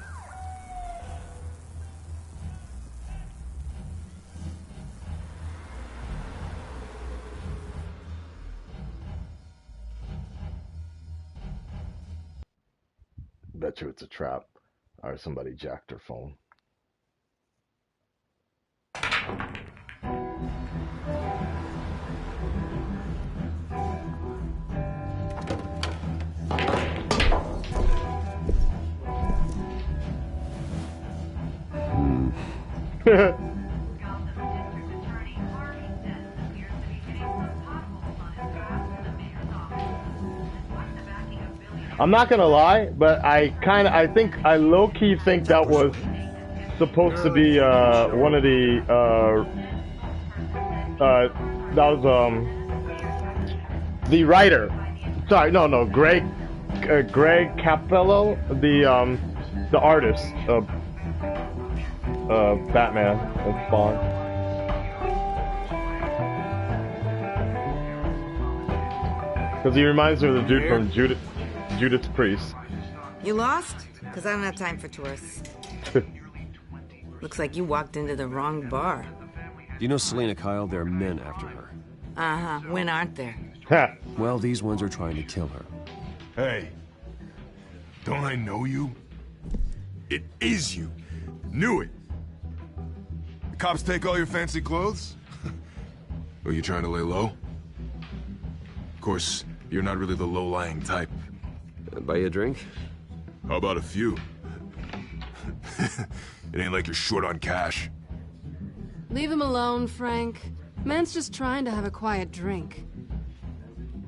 Bet you it's a trap. Or somebody jacked her phone. I'm not gonna lie, but I low-key think that was supposed to be one of the that was the writer. Sorry, no, Greg Capello, the artist of Batman and Spawn. Because he reminds me of the dude from Judas Priest. You lost? Because I don't have time for tourists. Looks like you walked into the wrong bar. Do you know Selena Kyle? There are men after her. Uh-huh. When aren't there? Well, these ones are trying to kill her. Hey, don't I know you? It is you. Knew it. The cops take all your fancy clothes? Are you trying to lay low? Of course, you're not really the low-lying type. Buy you a drink? How about a few? It ain't like you're short on cash. Leave him alone, Frank. Man's just trying to have a quiet drink.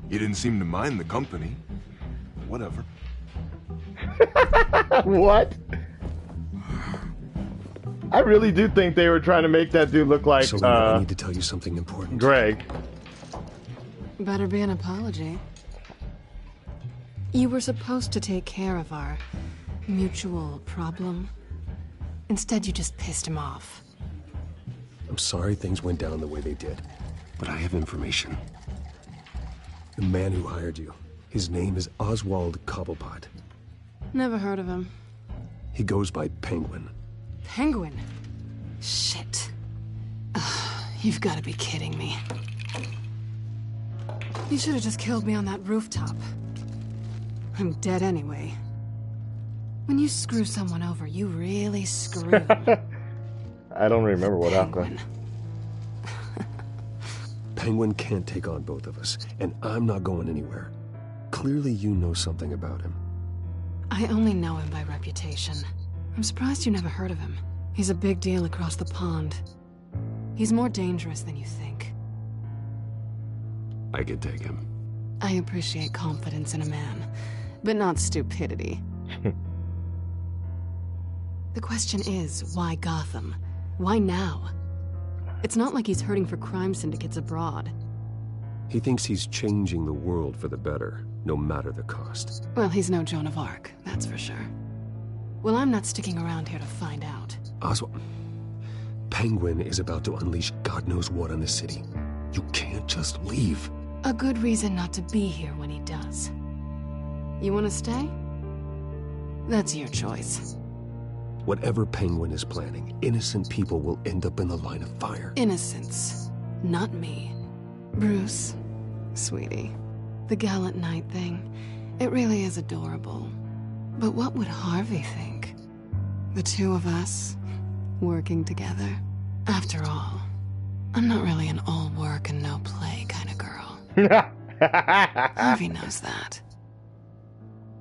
You didn't seem to mind the company. Whatever. What? I really do think they were trying to make that dude look like, So I need to tell you something important. Greg. Better be an apology. You were supposed to take care of our mutual problem. Instead, you just pissed him off. I'm sorry things went down the way they did, but I have information. The man who hired you, his name is Oswald Cobblepot. Never heard of him. He goes by Penguin. Penguin? Shit. Ugh, you've got to be kidding me. You should have just killed me on that rooftop. I'm dead anyway. When you screw someone over, you really screw. I don't remember what happened. Penguin can't take on both of us, and I'm not going anywhere. Clearly you know something about him. I only know him by reputation. I'm surprised you never heard of him. He's a big deal across the pond. He's more dangerous than you think. I could take him. I appreciate confidence in a man, but not stupidity. The question is, why Gotham? Why now? It's not like he's hurting for crime syndicates abroad. He thinks he's changing the world for the better, no matter the cost. Well, he's no Joan of Arc, that's for sure. Well, I'm not sticking around here to find out. Oswald, Penguin is about to unleash God knows what on the city. You can't just leave. A good reason not to be here when he does. You want to stay? That's your choice. Whatever Penguin is planning, innocent people will end up in the line of fire. Innocence, not me. Bruce, sweetie, the gallant knight thing, it really is adorable. But what would Harvey think? The two of us, working together? After all, I'm not really an all work and no play kind of girl. Harvey knows that.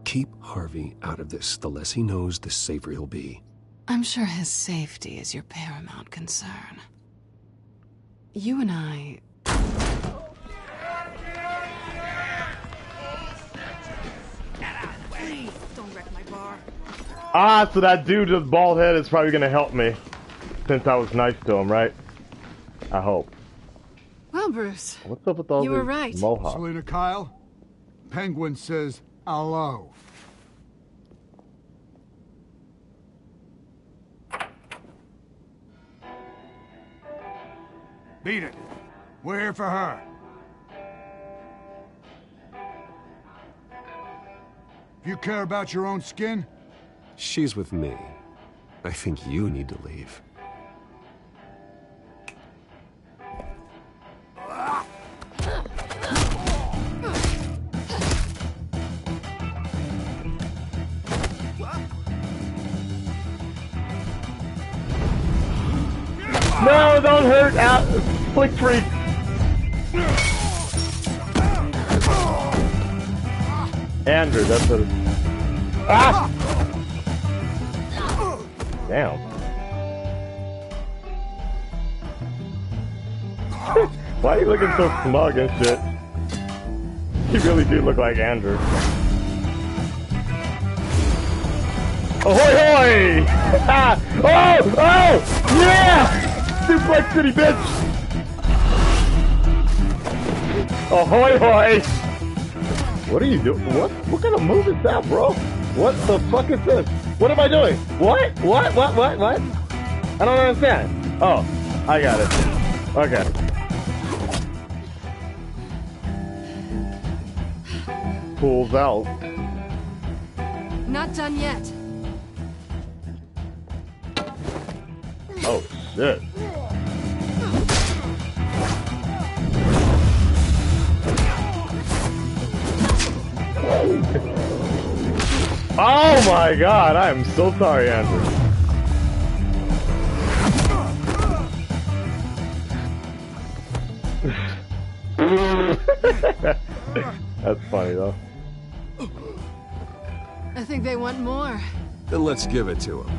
Keep Harvey out of this. The less he knows, the safer he'll be. I'm sure his safety is your paramount concern. You and I... Don't wreck my bar. Ah, so that dude with bald head is probably gonna help me. Since I was nice to him, right? I hope. Well, Bruce. What's up with all you these were right. mohawks? Selena Kyle, Penguin says hello. Beat it. We're here for her. If you care about your own skin... She's with me. I think you need to leave. No, don't hurt out. Flick freak. Andrew, that's what it is. Ah! Damn. Why are you looking so smug and shit? You really do look like Andrew. Ahoy hoy! Oh! Oh! Yeah! Suplex City, bitch! Ahoy hoy! What are you doing? What kind of move is that, bro? What the fuck is this? What am I doing? What? What? I don't understand. Oh, I got it. Okay. Pulls out. Not done yet. Oh, shit. Oh my god, I am so sorry, Andrew. That's funny though. I think they want more. Then let's give it to them.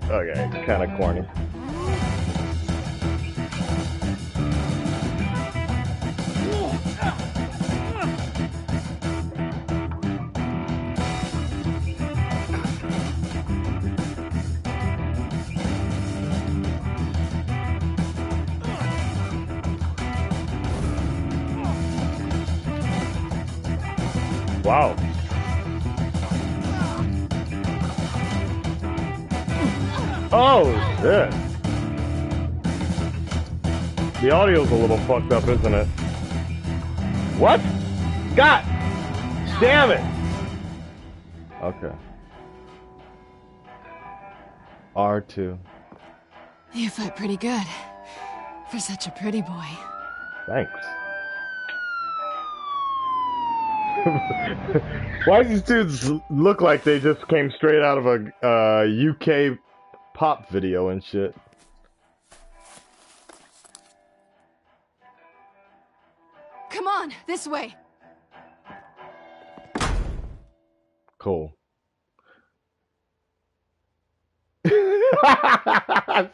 Okay, kind of corny. Wow. Oh, shit. The audio's a little fucked up, isn't it? What? God damn it! Okay. R2. You fight pretty good. For such a pretty boy. Thanks. Why do these dudes look like they just came straight out of a UK pop video and shit? Come on, this way. Cool.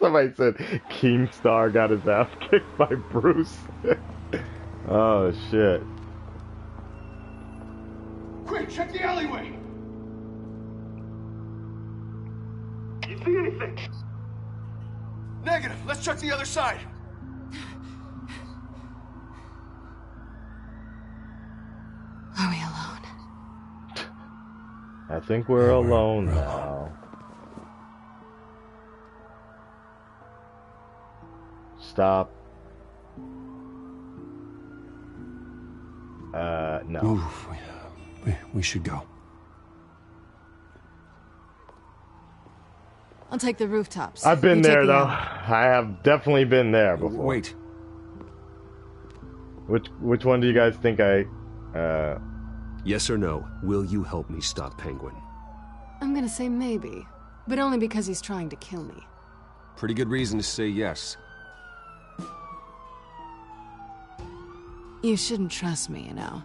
Somebody said Keemstar got his ass kicked by Bruce. Oh shit. Quick, check the alleyway! You see anything? Negative. Let's check the other side. Are we alone? I think we're alone now. Stop. No. Oof, we should go. I'll take the rooftops. I've been You there take the though. alley. I have definitely been there before. Wait. Which one do you guys think I Yes or no, will you help me stop Penguin? I'm gonna say maybe, but only because he's trying to kill me. Pretty good reason to say yes. You shouldn't trust me, you know.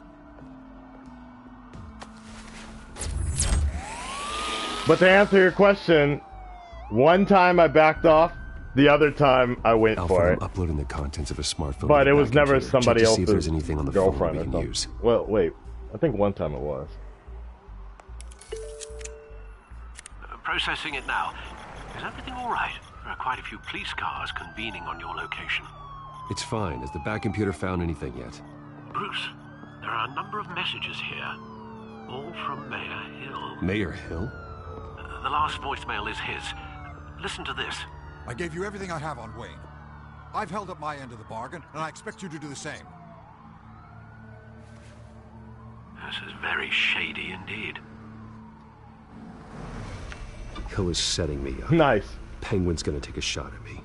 But to answer your question, one time I backed off, the other time I went Alpha, for I'm it. uploading the contents of a smartphone. But to it the was back never computer. somebody Check to see if else's there's anything on the girlfriend phone or we can something. use. Well, wait. I think one time it was. Processing it now. Is everything all right? There are quite a few police cars convening on your location. It's fine. Has the back computer found anything yet? Bruce, there are a number of messages here. All from Mayor Hill. Mayor Hill? The last voicemail is his. Listen to this. I gave you everything I have on Wayne. I've held up my end of the bargain, and I expect you to do the same. This is very shady indeed. Hill is setting me up. Nice. Penguin's gonna take a shot at me.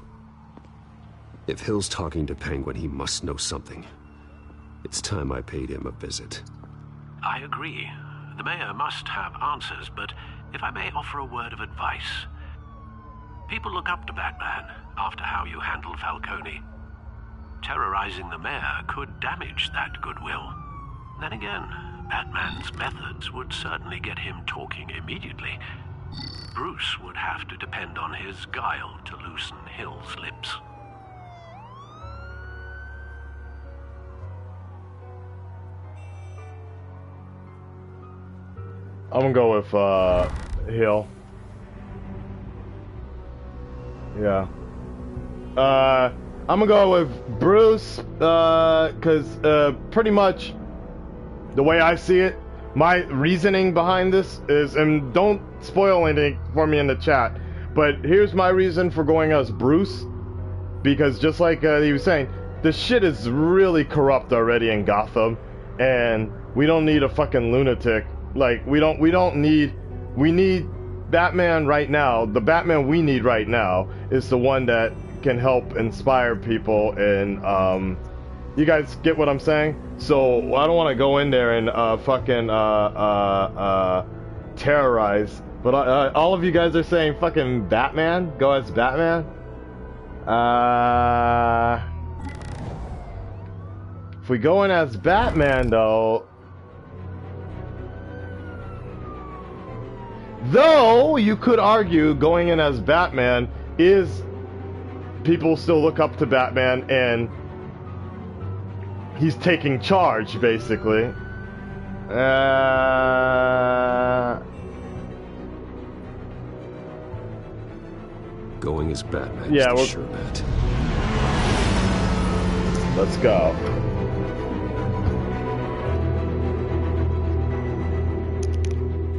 If Hill's talking to Penguin, he must know something. It's time I paid him a visit. I agree. The mayor must have answers, but if I may offer a word of advice. People look up to Batman after how you handled Falcone. Terrorizing the mayor could damage that goodwill. Then again, Batman's methods would certainly get him talking immediately. Bruce would have to depend on his guile to loosen Hill's lips. I'm gonna go with Hill. Yeah. I'm gonna go with Bruce, cause pretty much the way I see it, my reasoning behind this is, and don't spoil anything for me in the chat, but here's my reason for going as Bruce, because just like he was saying, the shit is really corrupt already in Gotham, and we don't need a fucking lunatic. Like, we need Batman right now. The Batman we need right now is the one that can help inspire people, and you guys get what I'm saying? So I don't want to go in there and fucking terrorize, but all of you guys are saying fucking Batman? Go as Batman? If we go in as Batman though, you could argue going in as Batman is, people still look up to Batman and he's taking charge, basically. Going as Batman. Yeah, we're sure bet. Let's go.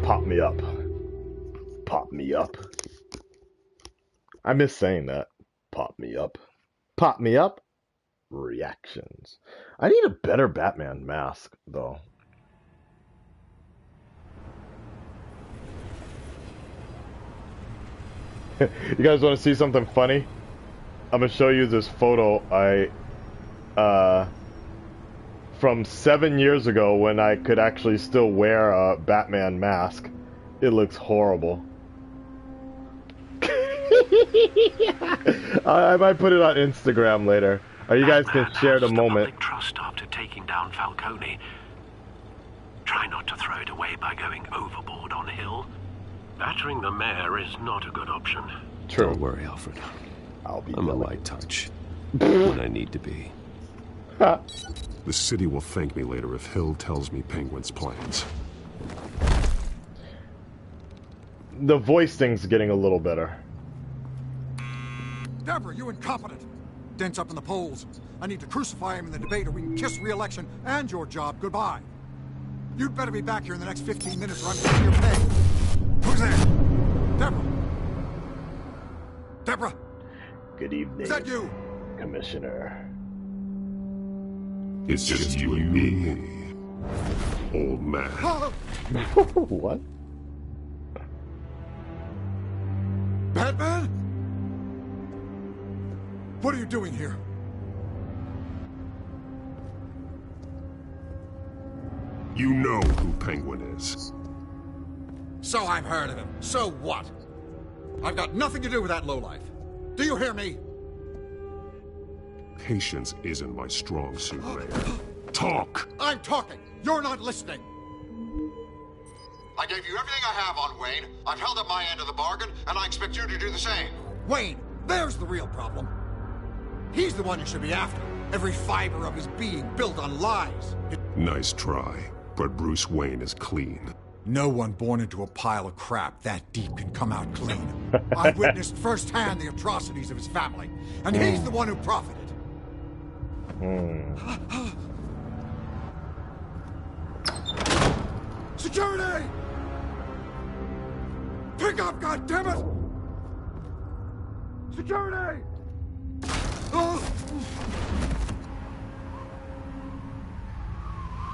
Pop me up. Pop me up. I miss saying that. Pop me up. Pop me up. Reactions. I need a better Batman mask, though. You guys want to see something funny? I'm gonna show you this photo from 7 years ago when I could actually still wear a Batman mask. It looks horrible. I might put it on Instagram later. Or you guys can share the moment. Public trust after taking down Falcone. Try not to throw it away by going overboard on Hill. Battering the mayor is not a good option. True. Don't worry, Alfred. I'm a light touch. Hmm. When I need to be. The city will thank me later if Hill tells me Penguin's plans. The voice thing's getting a little better. Deborah, you incompetent! Dent's up in the polls. I need to crucify him in the debate or we can kiss re-election and your job goodbye. You'd better be back here in the next 15 minutes or I'm taking your pay. Who's there? Deborah? Deborah? Good evening. Is that you? Commissioner. It's just you and me, old man. What? Batman? What are you doing here? You know who Penguin is. So I've heard of him. So what? I've got nothing to do with that lowlife. Do you hear me? Patience isn't my strong suit, Mayor. Talk! I'm talking. You're not listening. I gave you everything I have on Wayne. I've held up my end of the bargain, and I expect you to do the same. Wayne, there's the real problem. He's the one you should be after. Every fiber of his being built on lies. Nice try, but Bruce Wayne is clean. No one born into a pile of crap that deep can come out clean. I've witnessed firsthand the atrocities of his family, and he's the one who profited. Security! Pick up, goddammit! Security!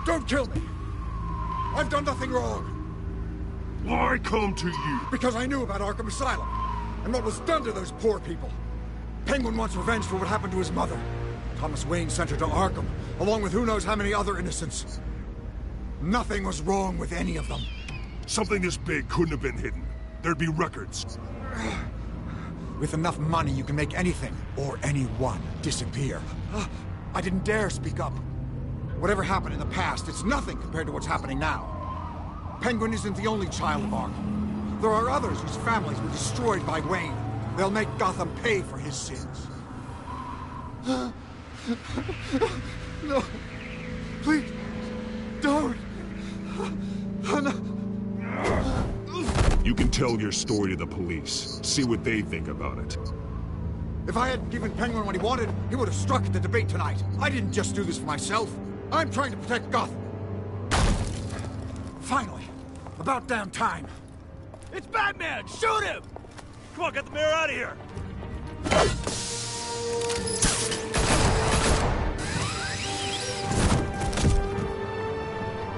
Don't kill me! I've done nothing wrong! Why come to you? Because I knew about Arkham Asylum, and what was done to those poor people. Penguin wants revenge for what happened to his mother. Thomas Wayne sent her to Arkham, along with who knows how many other innocents. Nothing was wrong with any of them. Something this big couldn't have been hidden. There'd be records. With enough money, you can make anything, or anyone, disappear. I didn't dare speak up. Whatever happened in the past, it's nothing compared to what's happening now. Penguin isn't the only child of Arkham. There are others whose families were destroyed by Wayne. They'll make Gotham pay for his sins. No. Please. Don't. No. tell your story to the police. See what they think about it. If I hadn't given Penguin what he wanted, he would have struck at the debate tonight. I didn't just do this for myself. I'm trying to protect Gotham. Finally. About damn time. It's Batman! Shoot him! Come on, get the mayor out of here!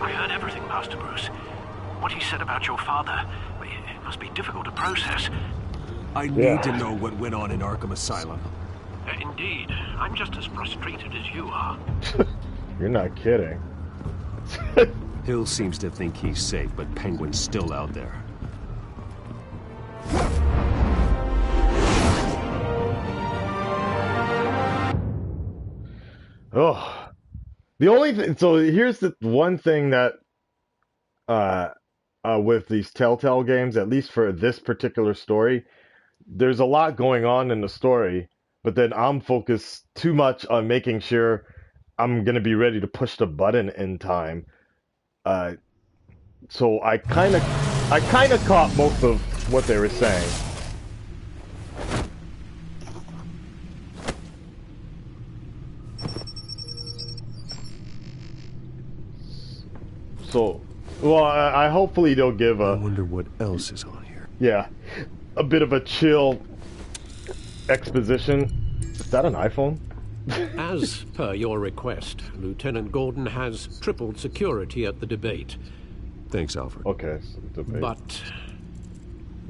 I heard everything, Master Bruce. What he said about your father, it must be difficult to process. I need to know what went on in Arkham Asylum. Indeed. I'm just as frustrated as you are. You're not kidding. Hill seems to think he's safe, but Penguin's still out there. Oh, the only thing. So here's the one thing that, with these Telltale games, at least for this particular story, there's a lot going on in the story, but then I'm focused too much on making sure I'm gonna be ready to push the button in time. So I kind of caught most of what they were saying. So, well, I hopefully they'll give a... I wonder what else is on here. Yeah, a bit of a chill exposition. Is that an iPhone? As per your request, Lieutenant Gordon has tripled security at the debate. Thanks, Alfred. Okay, so debate. But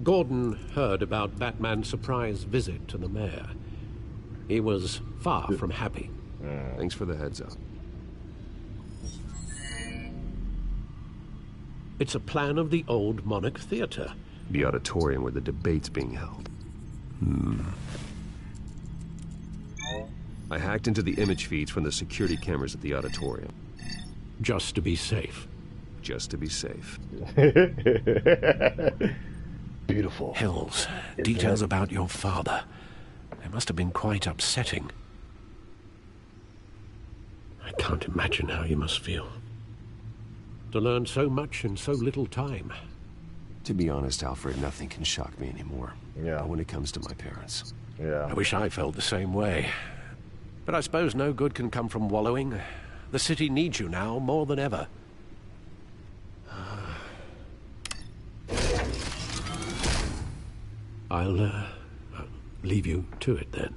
Gordon heard about Batman's surprise visit to the mayor. He was far from happy. Thanks for the heads up. It's a plan of the old Monarch Theater. The auditorium where the debate's being held. I hacked into the image feeds from the security cameras at the auditorium. Just to be safe. Just to be safe. Beautiful. Hills, details about your father. They must have been quite upsetting. I can't imagine how you must feel. To learn so much in so little time. To be honest, Alfred, nothing can shock me anymore. Yeah. Not when it comes to my parents. Yeah. I wish I felt the same way. But I suppose no good can come from wallowing. The city needs you now more than ever. I'll leave you to it then.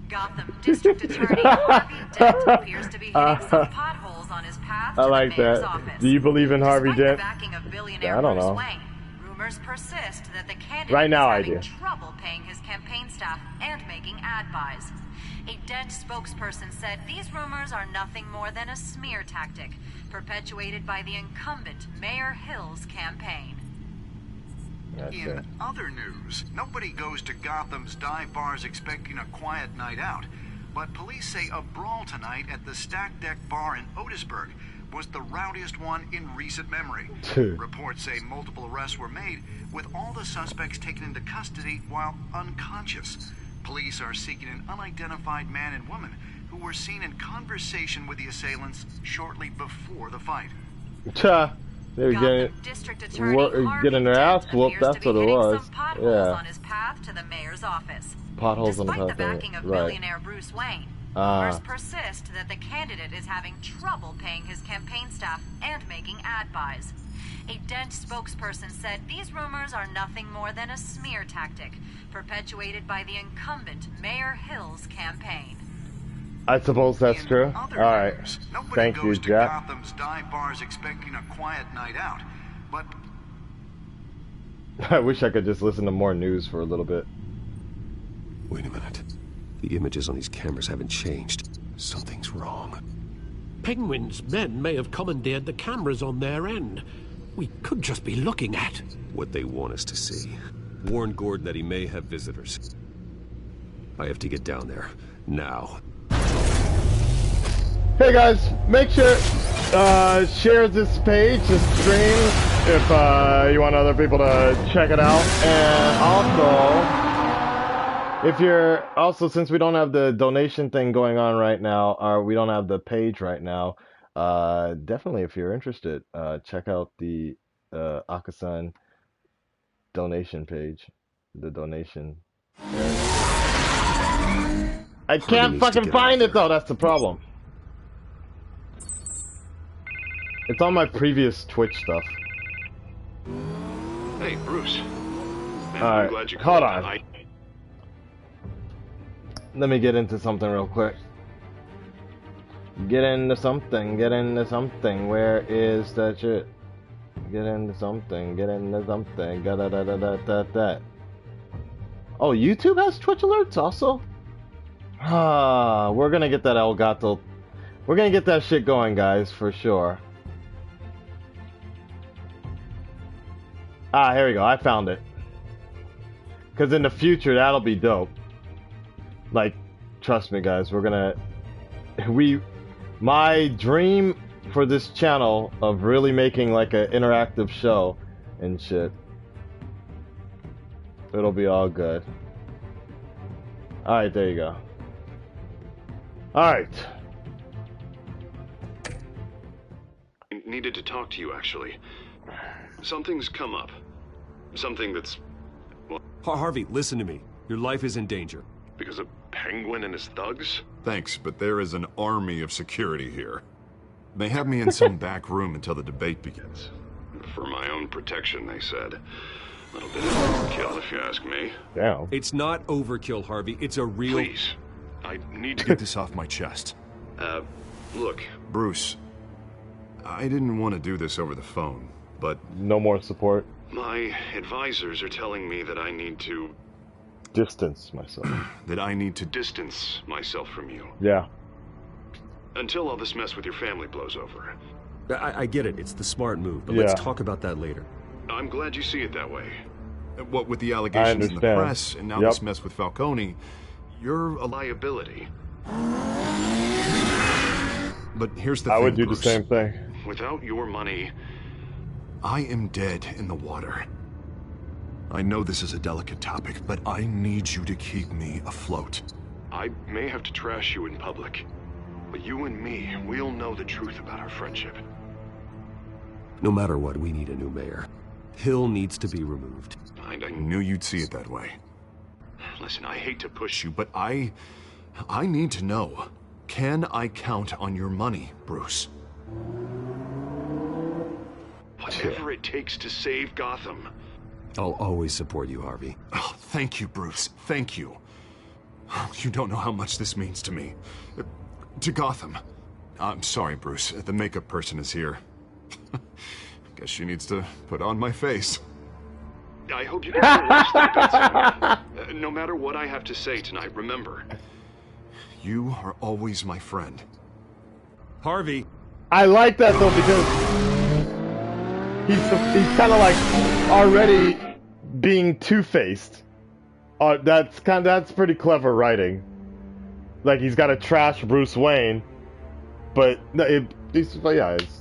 Gotham District Attorney Harvey Dent appears to be hitting some potholes on his path to I like the mayor's that. office. Do you believe in Harvey Despite Dent? the backing of billionaire I don't Bruce know. Wayne, rumors persist that the candidate Right now, is I having do. trouble paying his campaign staff and making ad buys. A Dent spokesperson said these rumors are nothing more than a smear tactic perpetuated by the incumbent Mayor Hill's campaign. In other news, nobody goes to Gotham's dive bars expecting a quiet night out, but police say a brawl tonight at the Stack Deck Bar in Otisburg was the rowdiest one in recent memory. Reports say multiple arrests were made, with all the suspects taken into custody while unconscious. Police are seeking an unidentified man and woman who were seen in conversation with the assailants shortly before the fight. They were getting their ass whooped. That's what it was. On his path to the mayor's office. Potholes on the Despite path. the backing of billionaire Bruce Wayne, rumors persist that the candidate is having trouble paying his campaign staff and making ad buys. A Dent spokesperson said these rumors are nothing more than a smear tactic perpetuated by the incumbent Mayor Hill's campaign. I suppose that's true. All right. Thank you, Jack. Gotham's dive bars expecting a quiet night out, but I wish I could just listen to more news for a little bit. Wait a minute. The images on these cameras haven't changed. Something's wrong. Penguin's men may have commandeered the cameras on their end. We could just be looking at what they want us to see. Warn Gordon that he may have visitors. I have to get down there. Now. Hey guys, make sure share this page, this stream, if you want other people to check it out. And also, if you're since we don't have the donation thing going on right now, or we don't have the page right now, Definitely, if you're interested, check out the Akasan donation page. The donation. I can't fucking find it though. That's the problem. It's on my previous Twitch stuff. Hey, Bruce. Man, All I'm right, glad you hold called. on. Let me get into something real quick. Get into something. Get into something. Where is that shit? Get into something. Get into something. Da da da da da da da. Oh, YouTube has Twitch alerts also. Ah, we're gonna get that Elgato. We're gonna get that shit going, guys, for sure. Ah, here we go. I found it. Because in the future, that'll be dope. Like, trust me, guys. We're gonna... My dream for this channel of really making, like, an interactive show and shit. It'll be all good. Alright, there you go. Alright. I needed to talk to you, actually. Something's come up. Something that's... Well, Harvey, listen to me. Your life is in danger. because of Penguin and his thugs? Thanks, but there is an army of security here. They have me in some back room until the debate begins. For my own protection, they said. A little bit of overkill, if you ask me. Yeah. It's not overkill, Harvey. It's a real... Please. I need to get this off my chest. Look, Bruce. I didn't want to do this over the phone, but... No more support. My advisors are telling me that I need to... Distance myself. that I need to distance myself from you. Yeah. Until all this mess with your family blows over. I get it. It's the smart move, but let's talk about that later. I'm glad you see it that way. What with the allegations in the press, and now this mess with Falcone, you're a liability. But here's the thing, I would do Bruce. the same thing. Without your money, I am dead in the water. I know this is a delicate topic, but I need you to keep me afloat. I may have to trash you in public, but you and me, we'll know the truth about our friendship. No matter what, we need a new mayor. Hill needs to be removed. I knew you'd see it that way. Listen, I hate to push you, but I need to know. Can I count on your money, Bruce? Whatever it takes to save Gotham. I'll always support you, Harvey. Oh, thank you, Bruce. Thank you. You don't know how much this means to me. To Gotham. I'm sorry, Bruce. The makeup person is here. Guess she needs to put on my face. I hope you can understand. No matter what I have to say tonight, remember, you are always my friend. Harvey. I like that though because he's kind of like already being two-faced. That's pretty clever writing. Like he's got to trash Bruce Wayne, but it's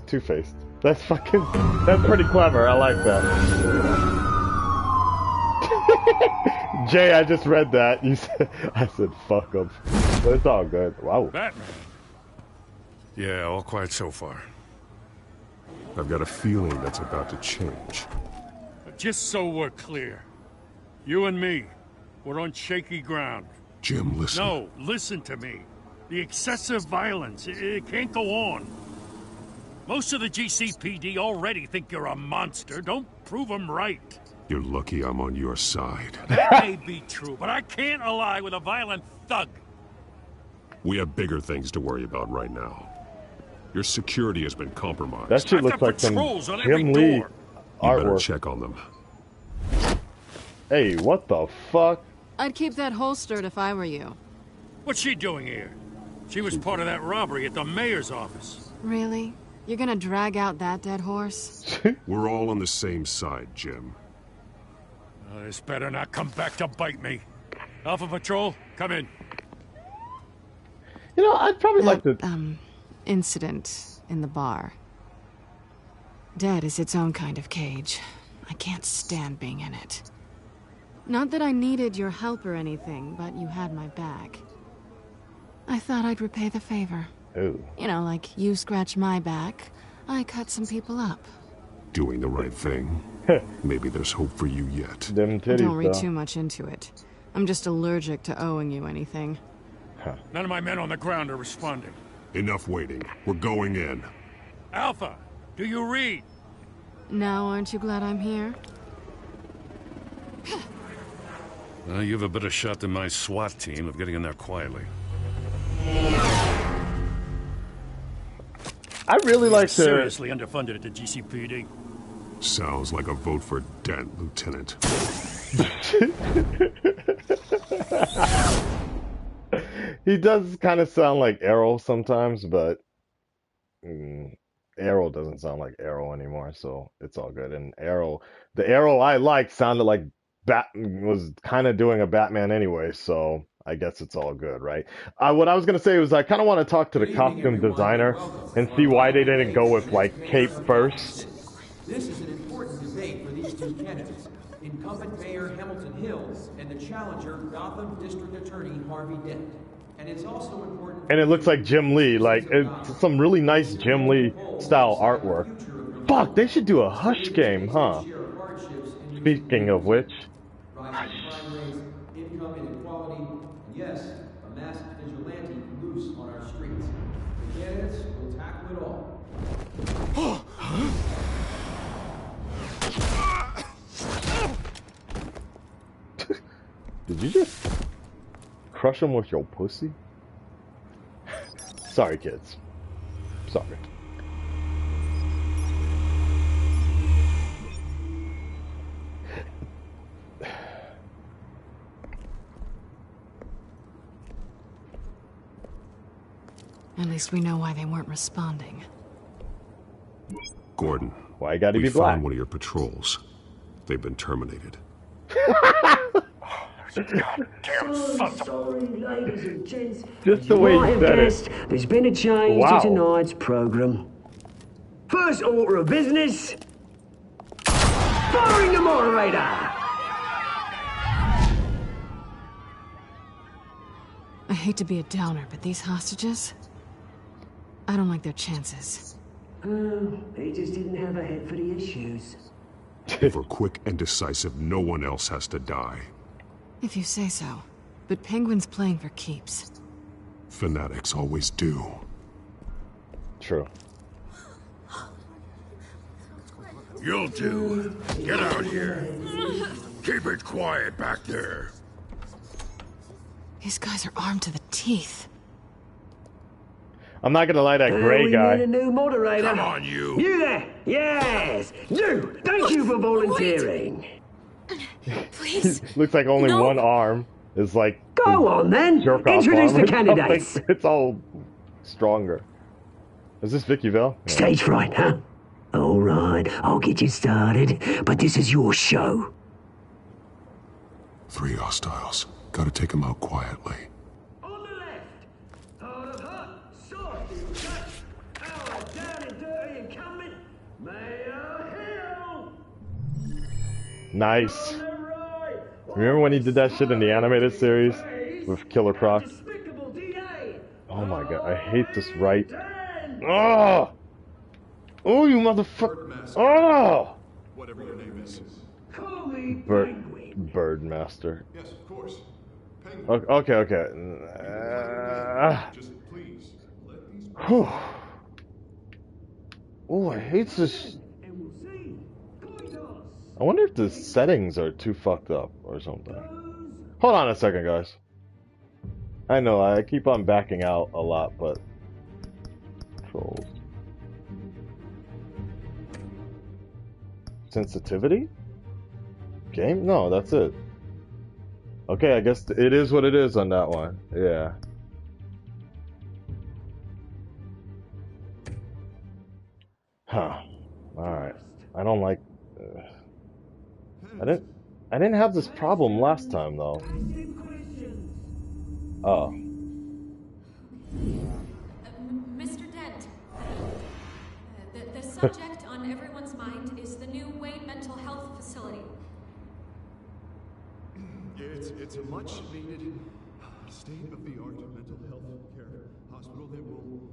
two-faced. That's pretty clever. I like that. Jay, I just read that. I said fuck him, but it's all good. Wow. Batman. Yeah, all quiet so far. I've got a feeling that's about to change. But just so we're clear, you and me, we're on shaky ground. Jim, listen. No, listen to me. The excessive violence, it can't go on. Most of the GCPD already think you're a monster. Don't prove them right. You're lucky I'm on your side. That may be true, but I can't ally with a violent thug. We have bigger things to worry about right now. Your security has been compromised. That shit looks like some Jim Lee artwork. You better check on them. Hey, what the fuck? I'd keep that holstered if I were you. What's she doing here? She was part of that robbery at the mayor's office. Really? You're gonna drag out that dead horse? We're all on the same side, Jim. This better not come back to bite me. Alpha Patrol, come in. You know, I'd probably like to... Incident in the bar. Dead is its own kind of cage. I can't stand being in it. Not that I needed your help or anything, but you had my back. I thought I'd repay the favor. Ooh. You know, like you scratch my back, I cut some people up. Doing the right thing. Maybe there's hope for you yet. Them titties, Don't read though. too much into it. I'm just allergic to owing you anything. Huh. None of my men on the ground are responding. Enough waiting. We're going in. Alpha, do you read? Now, aren't you glad I'm here? You have a better shot than my SWAT team of getting in there quietly. I really like to... Seriously underfunded at the GCPD. Sounds like a vote for Dent, Lieutenant. He does kind of sound like Arrow sometimes, but Arrow doesn't sound like Arrow anymore, so it's all good. And Arrow, the Arrow I liked sounded like was kind of doing a Batman anyway, so I guess it's all good, right? What I was going to say was I kind of want to talk to the costume designer and see why they didn't go with, like, Cape first. This is an important debate for these two candidates. Incumbent Mayor Hamilton Hill and the challenger Gotham District Attorney Harvey Dent. And it's also important... And it looks like Jim Lee, like, it's some really nice Jim Lee style artwork. Fuck, they should do a Hush game, huh? Speaking of which... Rising crime rates, income inequality, and yes, a masked vigilante loose on our streets. The candidates will tackle it all. Did you just crush him with your pussy? Sorry, kids. Sorry. At least we know why they weren't responding. Gordon. Why gotta be we black? found one of your patrols. They've been terminated. Sorry, ladies and gents. Just the way you might he have said guessed, it. there's been a change Wow. to tonight's program. First order of business. Firing the moderator. I hate to be a downer, but these hostages... I don't like their chances. He just didn't have a head for the issues. If we're quick and decisive, no one else has to die. If you say so. But Penguin's playing for keeps. Fanatics always do. True. You'll do. Get out here. Keep it quiet back there. These guys are armed to the teeth. I'm not gonna lie, that gray we guy. need a new moderator. Come on, you. You there? Yes. You. Thank you for volunteering. Please. Looks like only No. one arm is like. Go on then. Jerk-off Introduce arm the or something. candidates. It's all stronger. Is this Vicky Vale? Yeah. Stage fright, huh? All right, I'll get you started, but this is your show. 3 hostiles. Gotta take them out quietly. On the left, hard of hot, soft and cut, our down and dirty incumbent, Mayor Hill. Nice. Remember when he did that shit in the animated series with Killer Croc? Oh my god, I hate this right. Oh! Oh, you motherfucker! Oh! Whatever your name is. Call me Birdmaster. Yes, of course. Okay, okay. Just please let these. Oh, I hate this. I wonder if the settings are too fucked up or something. Hold on a second, guys. I know I keep on backing out a lot, but controls. Sensitivity? Game? No, that's it. Okay, I guess it is what it is on that one. Yeah. Huh. Alright. I don't like... I didn't have this problem last time, though. Oh. Mr. Dent, the subject on everyone's mind is the new Wayne Mental Health Facility. It's a much needed state-of-the-art mental health care hospital that will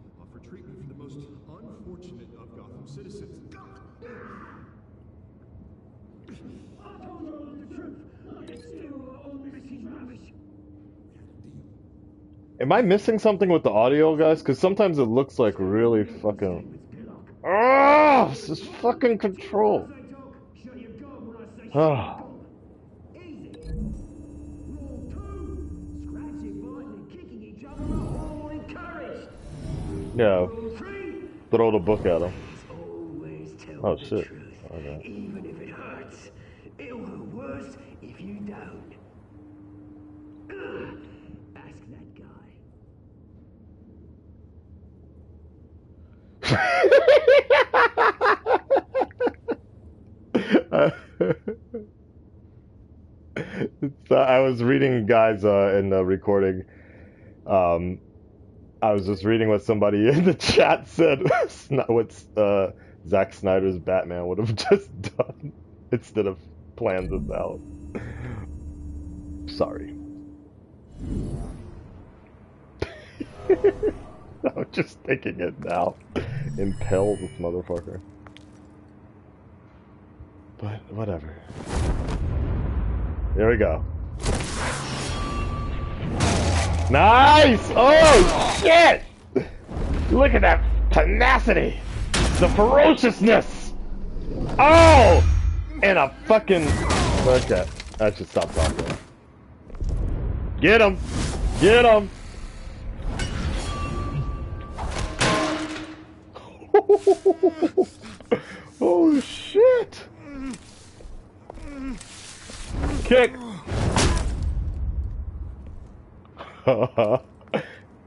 Am I missing something with the audio, guys? Because sometimes it looks like really fucking... Oh, this is fucking control. Oh. Yeah. Throw the book at him. Oh shit. Okay. Even if it hurts, it'll hurt worse if you don't. Ask that guy. I was reading, guys, in the recording. I was just reading what somebody in the chat said. What Zack Snyder's Batman would have just done instead of planned this out. Sorry. I'm just thinking it now. Impel this motherfucker. But whatever. There we go. Nice! Oh shit! Look at that tenacity! The ferociousness! Oh! And a fucking... Okay, I should stop talking. Get him! Get him! Oh shit! Kick!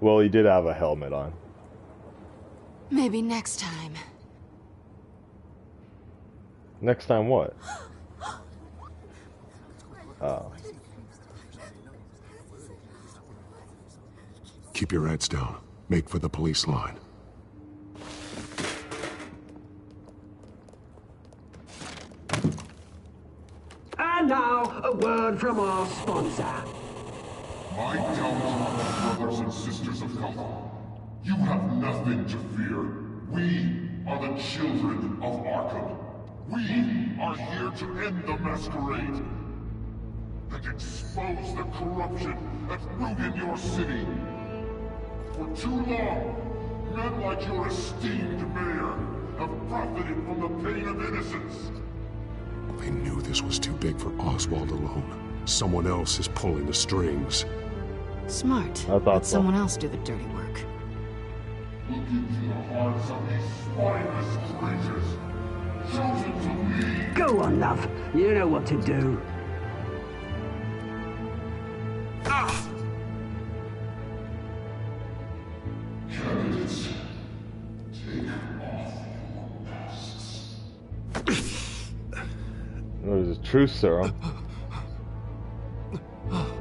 Well, he did have a helmet on. Maybe next time. Next time what? Oh. Keep your heads down. Make for the police line. And now, a word from our sponsor. My downtrodden brothers and sisters of Gotham, you have nothing to fear. We are the children of Arkham. We are here to end the masquerade and expose the corruption that rooted your city. For too long, men like your esteemed mayor have profited from the pain of innocence. They knew this was too big for Oswald alone. Someone else is pulling the strings. Smart. I thought Let so. someone else do the dirty work. Look into the hearts of these spineless creatures, chosen to lead. Go on, love. You know what to do. Candidates, take off your masks. It was a truth serum.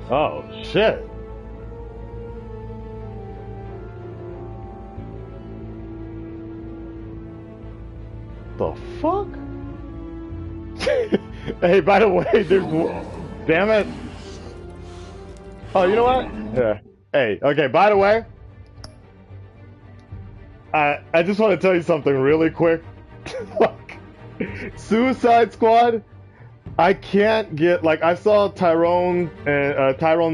Oh shit! The fuck? Hey, by the way, there's... Damn it! Oh, you know what? Yeah. Hey, okay, by the way, I just want to tell you something really quick. Like, Suicide Squad, I can't get... Like, I saw Tyrone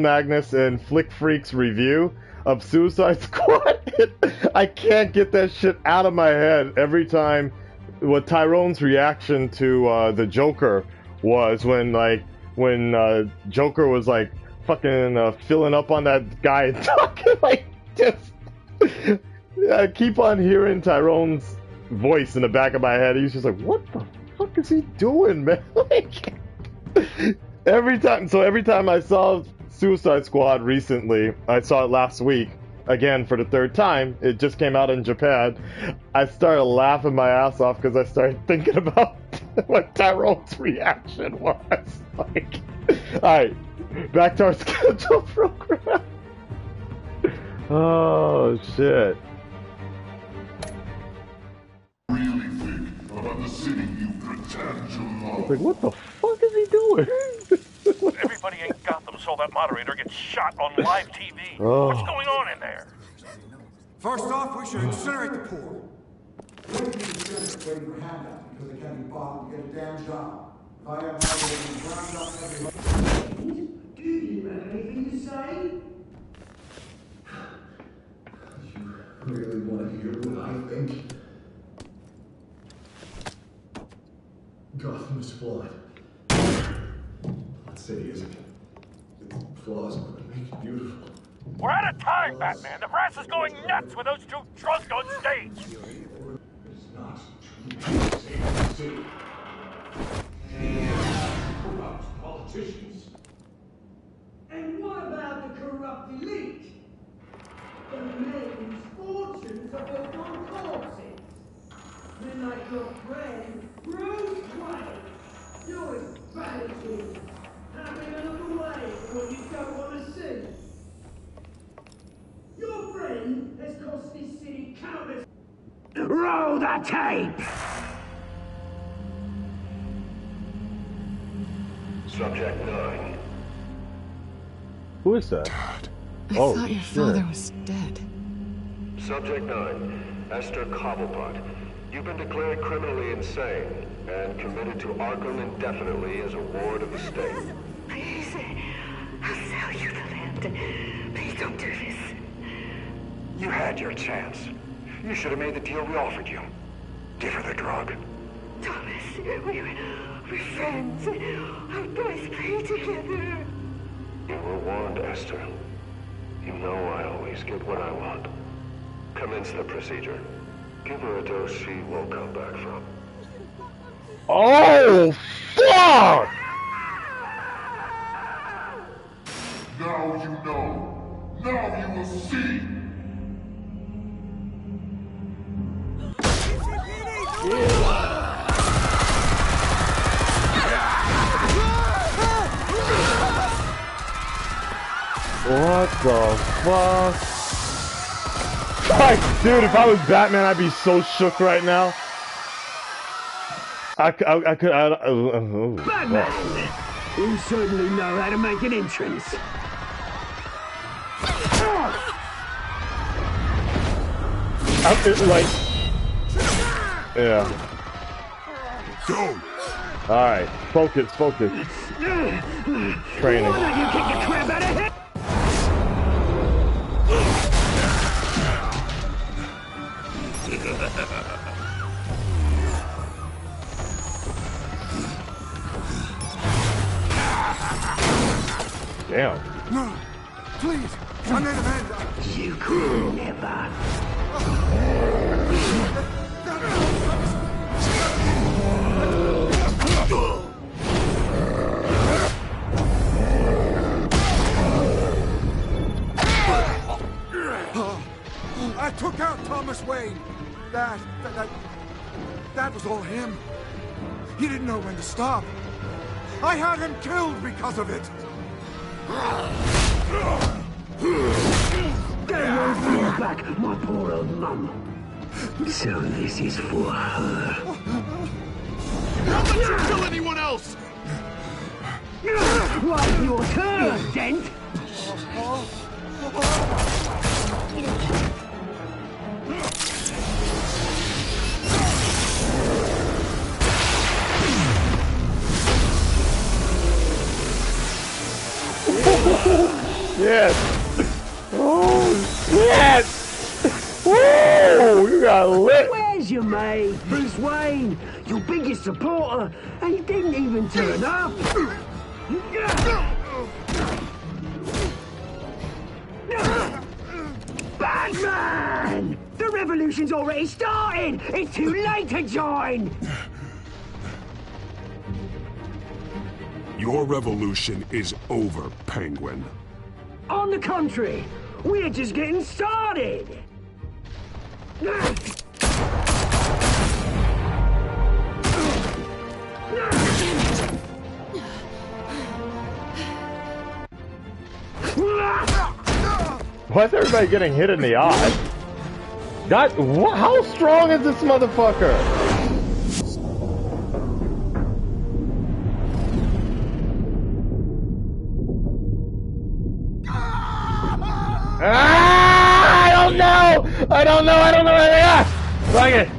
Magnus and Flick Freak's review of Suicide Squad. I can't get that shit out of my head every time. What Tyrone's reaction to the Joker was when Joker was like fucking filling up on that guy and talking like just. I keep on hearing Tyrone's voice in the back of my head. He's just like, "What the fuck is he doing, man?" Like every time I saw Suicide Squad recently, I saw it last week. Again, for the third time, it just came out in Japan. I started laughing my ass off because I started thinking about what Tyrone's reaction was. Like, alright, back to our scheduled program. Oh, shit. Really think about the city you pretend to love. It's like, what the fuck is he doing? Everybody in Gotham saw that moderator get shot on live TV. Oh. What's going on in there? First off, we should incinerate the pool. Waiting for handouts because they can't be bought to get a damn job. If I have my way to grind up every... Do you have anything to say? really want to hear what I think? Gotham is flawed. Let's say it isn't. Its flaws are what make it beautiful. We're out of time, Batman! The press is going nuts with those two drunks on stage! It's not true to save the city. Corrupt politicians. And what about the corrupt elite? The men whose fortunes are built on corpses. Men like your friend, Bruce Wayne. You're as bad as him. Happy to look away from what you don't want to see. Your friend has cost this city countless... Roll the tape! Subject 9. Who is that? I thought your father was dead. Subject 9, Esther Cobblepot. You've been declared criminally insane and committed to Arkham indefinitely as a ward of the state. Please, I'll sell you the land. Please don't do this. You had your chance. You should have made the deal we offered you. Give her the drug. Thomas, we're friends. Our boys play together. You were warned, Esther. You know I always get what I want. Commence the procedure. Give her a dose she won't come back from. Oh, fuck! Now you know. Now you will see. What the fuck? Like, dude, if I was Batman, I'd be so shook right now. Batman! You certainly know how to make an entrance. Like, yeah. Go. All right, focus. Training. Why don't you kick the crap out of him? Damn. No, please, I need a man. You could never. I took out Thomas Wayne. That was all him. He didn't know when to stop. I had him killed because of it. Get away from your back, my poor old mum. So this is for her. Don't let you kill anyone else! What's your turn, Dent? Yes. Oh, shit. Whoa, you got lit. Where's your mate, Bruce Wayne? Your biggest supporter, and he didn't even turn up. Batman! The revolution's already started! It's too late to join! Your revolution is over, Penguin. On the contrary, we're just getting started! Why is everybody getting hit in the eye? God, how strong is this motherfucker? I don't know where they are. Like it.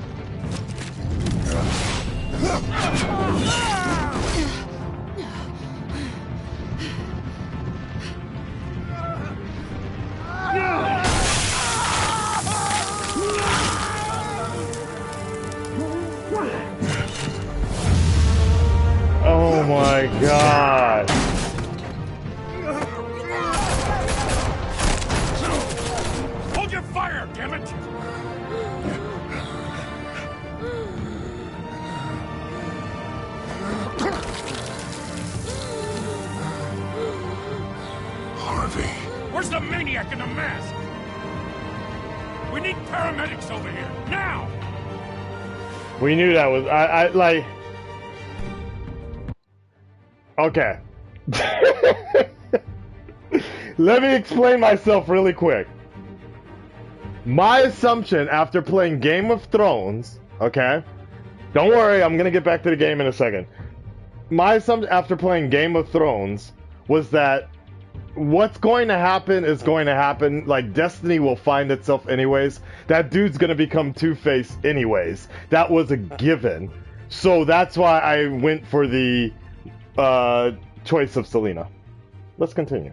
god. Hold your fire, damn it! Harvey. Where's the maniac in the mask? We need paramedics over here, now! We knew that was... I like... Okay. Let me explain myself really quick. My assumption after playing Game of Thrones, okay? Don't worry, I'm gonna get back to the game in a second. My assumption after playing Game of Thrones was that what's going to happen is going to happen. Like, destiny will find itself anyways. That dude's gonna become Two-Face anyways. That was a given. So that's why I went for the choice of Selina. Let's continue.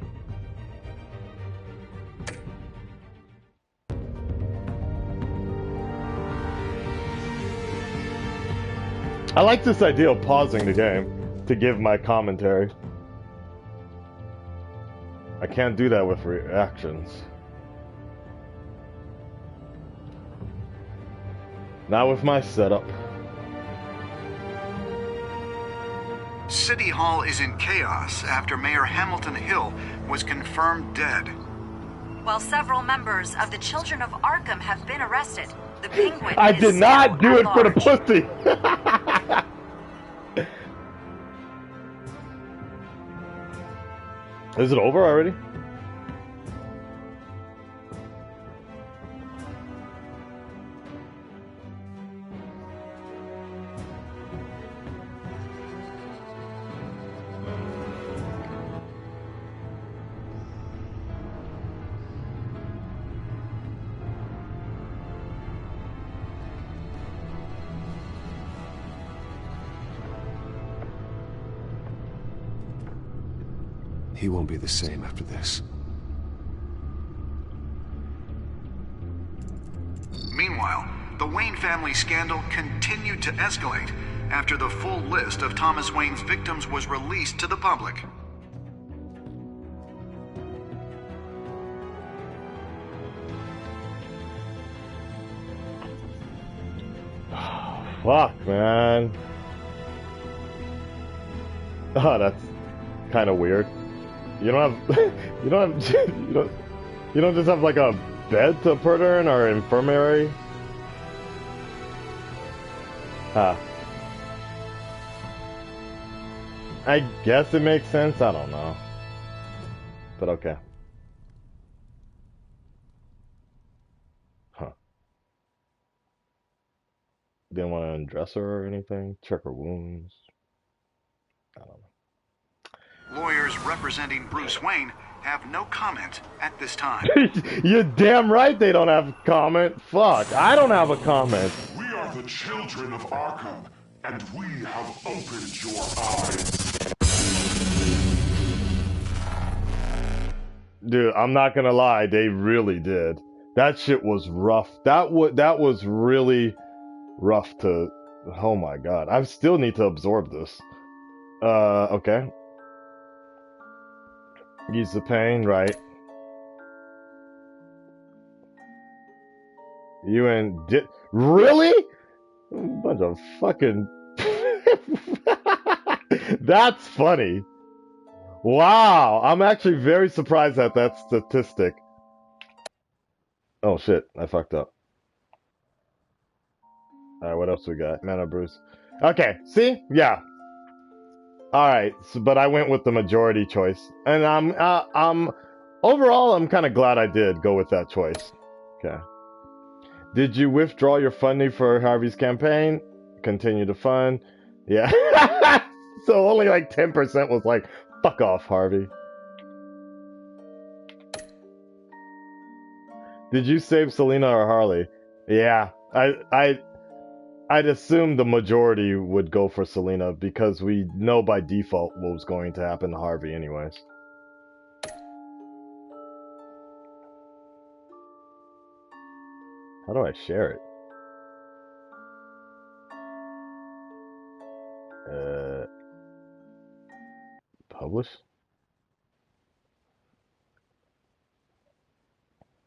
I like this idea of pausing the game to give my commentary. I can't do that with reactions. Not with my setup. City Hall is in chaos after Mayor Hamilton Hill was confirmed dead. While several members of the Children of Arkham have been arrested, the Penguin I is did not still do at it for the large. pussy. Is it over already? He won't be the same after this. Meanwhile, the Wayne family scandal continued to escalate after the full list of Thomas Wayne's victims was released to the public. Fuck, man. Oh, that's kind of weird. You don't have, you don't just have like a bed to put her in or infirmary? Huh. I guess it makes sense. I don't know. But okay. Huh. Didn't want to undress her or anything? Check her wounds? I don't know. Lawyers representing Bruce Wayne have no comment at this time. You're damn right they don't have a comment. Fuck, I don't have a comment. We are the children of Arkham, and we have opened your eyes. Dude, I'm not gonna lie, they really did. That shit was rough. That was really rough to... Oh my god, I still need to absorb this. Okay. Use the pain, right. You and really? Bunch of fucking... That's funny. Wow, I'm actually very surprised at that statistic. Oh shit, I fucked up. Alright, what else we got? Mana Bruce. Okay, see? Yeah. Alright, so, but I went with the majority choice. And overall, I'm kind of glad I did go with that choice. Okay. Did you withdraw your funding for Harvey's campaign? Continue to fund? Yeah. So only like 10% was like, fuck off, Harvey. Did you save Selina or Harley? Yeah, I'd assume the majority would go for Selina because we know by default what was going to happen to Harvey anyways. How do I share it? publish?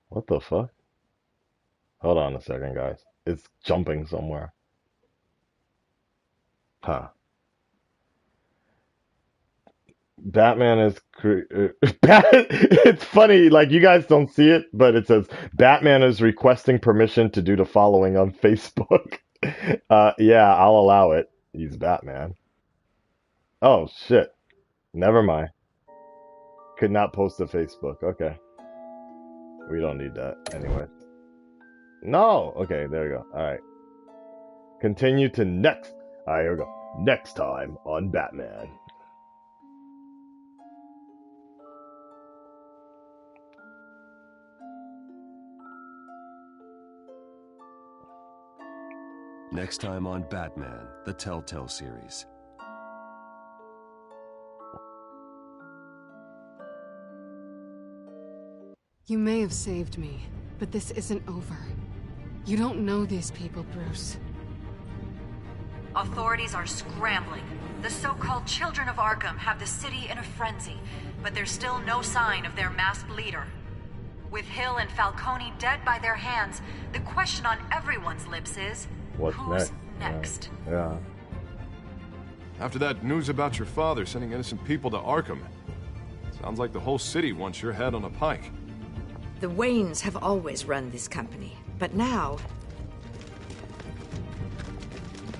What the fuck? Hold on a second, guys. It's jumping somewhere. Huh. Batman is it's funny, like you guys don't see it, but it says Batman is requesting permission to do the following on Facebook. Yeah, I'll allow it. He's Batman. Oh shit. Never mind. Could not post to Facebook. Okay. We don't need that anyway. No. Okay, there you go. All right. Continue to next. All right, here we go. Next time on Batman. Next time on Batman, the Telltale Series. You may have saved me, but this isn't over. You don't know these people, Bruce. Authorities are scrambling. The so-called Children of Arkham have the city in a frenzy, but there's still no sign of their masked leader. With Hill and Falcone dead by their hands, the question on everyone's lips is, who's next? Yeah. After that news about your father sending innocent people to Arkham, sounds like the whole city wants your head on a pike. The Waynes have always run this company, but now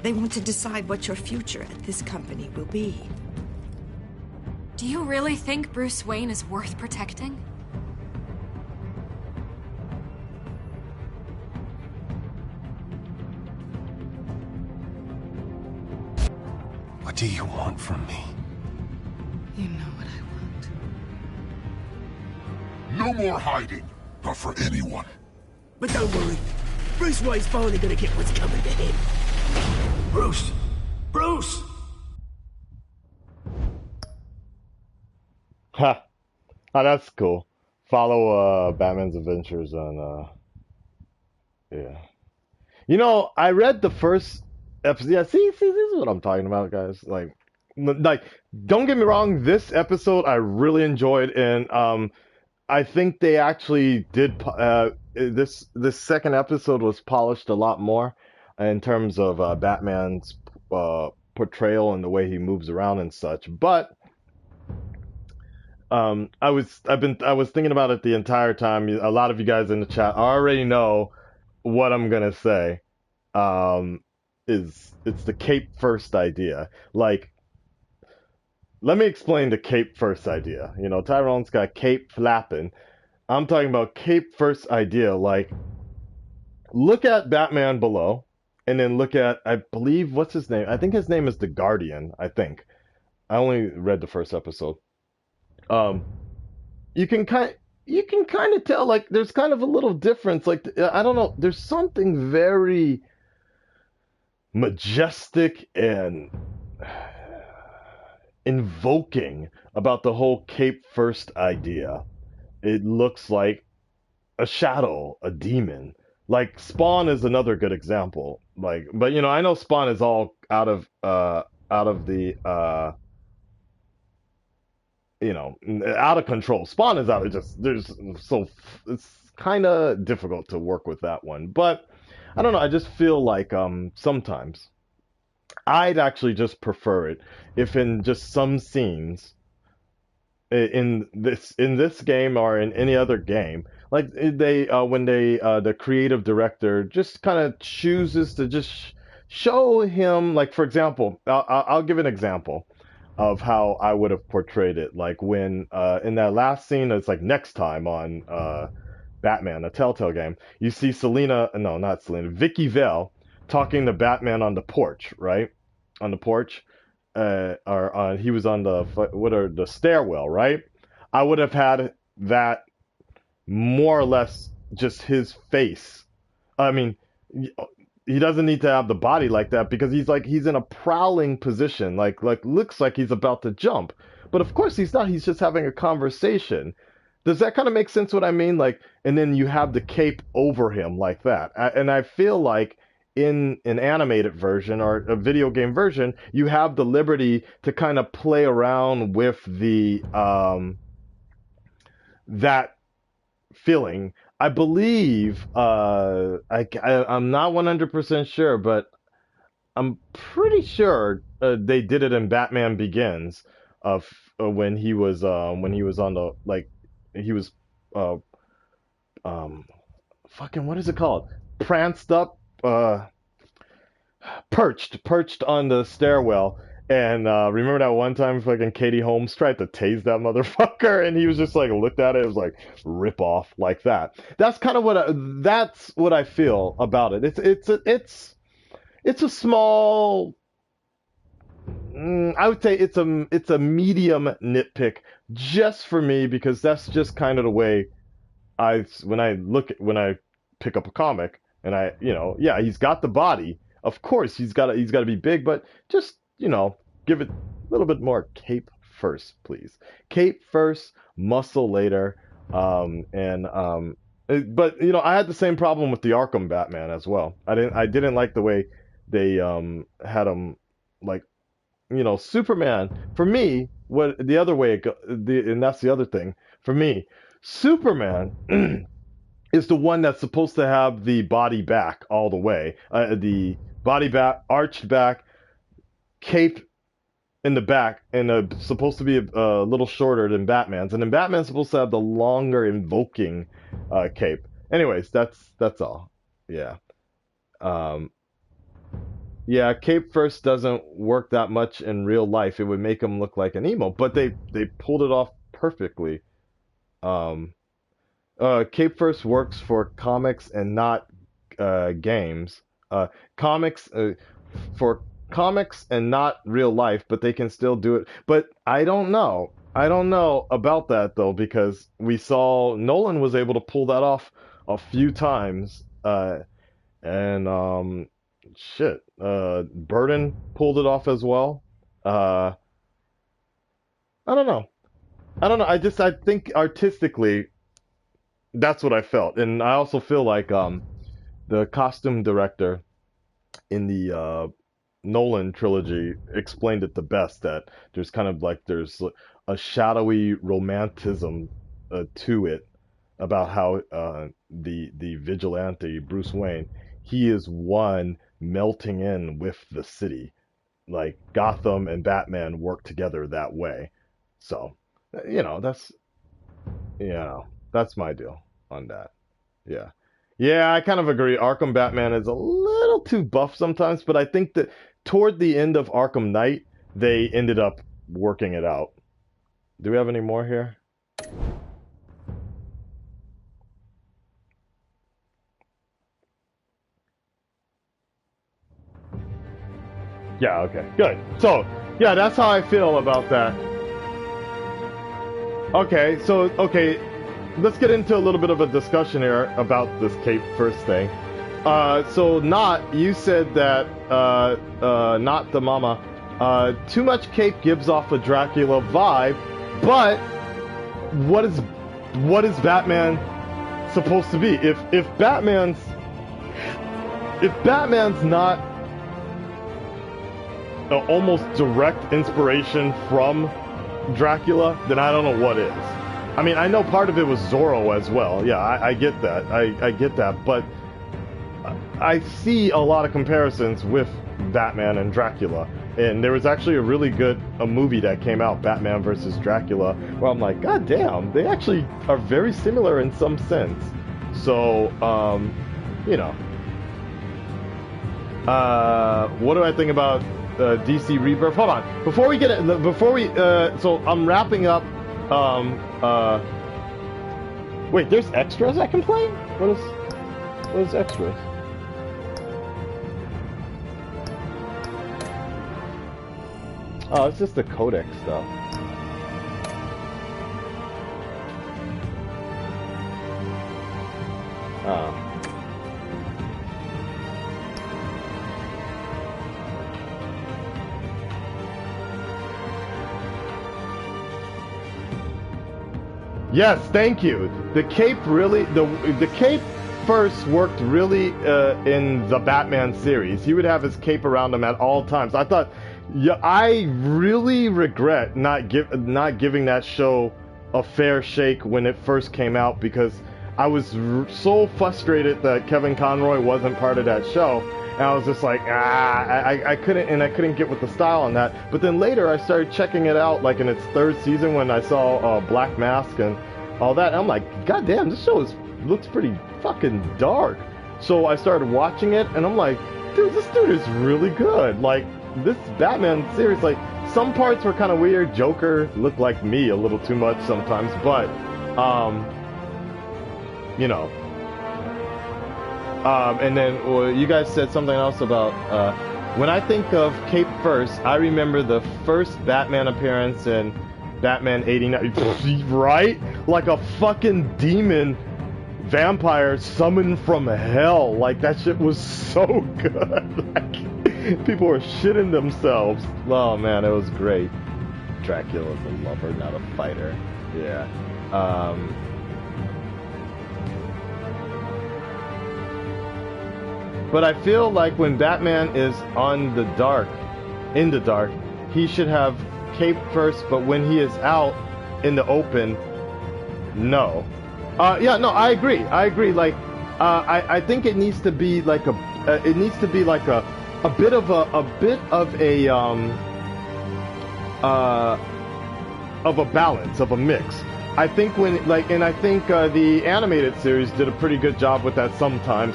they want to decide what your future at this company will be. Do you really think Bruce Wayne is worth protecting? What do you want from me? You know what I No want. more hiding, not for anyone. But don't worry, Bruce Wayne's finally gonna get what's coming to him. Bruce! Bruce! Ha! Oh, that's cool. Follow Batman's adventures on yeah. You know, I read the first episode. Yeah, see, this is what I'm talking about, guys. Like, don't get me wrong. This episode I really enjoyed, and I think they actually did. This second episode was polished a lot more in terms of Batman's portrayal and the way he moves around and such. But I was thinking about it the entire time. A lot of you guys in the chat already know what I'm gonna say. It's the cape first idea. Like, let me explain the cape first idea. You know, Tyrone's got cape flapping. I'm talking about cape first idea. Like, look at Batman below, and then look at, I believe, what's his name? I think his name is the Guardian. I think. I only read the first episode. You can kind of tell, like, there's kind of a little difference. Like, I don't know, there's something very majestic and invoking about the whole cape first idea. It looks like a shadow, a demon. Like, Spawn is another good example. Like, but you know, I know Spawn is all out of the you know, out of control. Spawn is out of it's kind of difficult to work with that one. But I don't know, I just feel like sometimes I'd actually just prefer it if in just some scenes in this game or in any other game, like they when the creative director just kind of chooses to just show him, like, for example, I'll give an example of how I would have portrayed it. Like when in that last scene, it's like next time on Batman, a Telltale game, you see Vicky Vale talking to Batman on the porch, right? On the porch, he was on the stairwell, right? I would have had that more or less just his face. I mean, he doesn't need to have the body like that because he's in a prowling position, like looks like he's about to jump, but of course he's not. He's just having a conversation. Does that kind of make sense what I mean? Like, and then you have the cape over him like that, and I feel like in an animated version or a video game version, you have the liberty to kind of play around with the that feeling. I believe I'm not 100% sure, but I'm pretty sure they did it in Batman Begins of when he was on the he was fucking, what is it called? Pranced up, perched on the stairwell. And remember that one time fucking Katie Holmes tried to tase that motherfucker, and he was just like looked at it, it was like rip off like that. That's kind of what I feel about it. It's a small. I would say it's a medium nitpick just for me, because that's just kind of the way when I pick up a comic, and he's got the body. Of course, he's got to be big, but just, give it a little bit more cape first, please. Cape first, muscle later. But I had the same problem with the Arkham Batman as well. I didn't like the way they had him, like, Superman. For me, what the other way and that's the other thing for me. Superman is the one that's supposed to have the body back all the way, the body back, arched back, cape in the back, and supposed to be a little shorter than Batman's. And then Batman's supposed to have the longer invoking cape. Anyways, that's all. Yeah. Yeah, cape first doesn't work that much in real life. It would make him look like an emo, but they pulled it off perfectly. Cape first works for comics and not games. For comics and not real life, but they can still do it. But I don't know about that though, because we saw Nolan was able to pull that off a few times, and Burton pulled it off as well. I don't know. I think artistically, that's what I felt, and I also feel like the costume director in the Nolan trilogy explained it the best, that there's kind of like there's a shadowy romanticism to it, about how the vigilante Bruce Wayne, he is one melting in with the city, like Gotham and Batman work together that way. So that's my deal on that. Yeah, I kind of agree. Arkham Batman is a little too buff sometimes, but I think that toward the end of Arkham Knight, they ended up working it out. Do we have any more here? Yeah, okay, good. So, yeah, that's how I feel about that. Okay, let's get into a little bit of a discussion here about this cape first thing. So, you said that, not the mama, too much cape gives off a Dracula vibe, but what is Batman supposed to be? If Batman's not almost direct inspiration from Dracula, then I don't know what is. I mean, I know part of it was Zorro as well. Yeah, I get that. I get that. But I see a lot of comparisons with Batman and Dracula. And there was actually a really good movie that came out, Batman versus Dracula, where I'm like, God damn, they actually are very similar in some sense. So, what do I think about DC Rebirth? Hold on. So I'm wrapping up. Wait, there's extras I can play? What is extras? Oh, it's just the codex stuff. Oh. Yes, thank you. The cape really, the cape first worked really in the Batman series. He would have his cape around him at all times. I thought, yeah, I really regret not giving that show a fair shake when it first came out, because I was so frustrated that Kevin Conroy wasn't part of that show. And I was just like, I couldn't get with the style on that. But then later I started checking it out, like in its third season when I saw Black Mask and all that. And I'm like, God damn, this show looks pretty fucking dark. So I started watching it, and I'm like, dude, this dude is really good. Like, this Batman series, like, some parts were kind of weird. Joker looked like me a little too much sometimes, but, you know. And then you guys said something else about, when I think of Cape first, I remember the first Batman appearance in Batman 89, right? Like a fucking demon vampire summoned from hell. Like, that shit was so good. Like, people were shitting themselves. Oh man, it was great. Dracula's a lover, not a fighter. Yeah. But I feel like when Batman is in the dark, he should have cape first, but when he is out in the open, no. Yeah, no, I agree. Like, I think it needs to be like a bit of a balance, of a mix. I think I think the animated series did a pretty good job with that sometimes.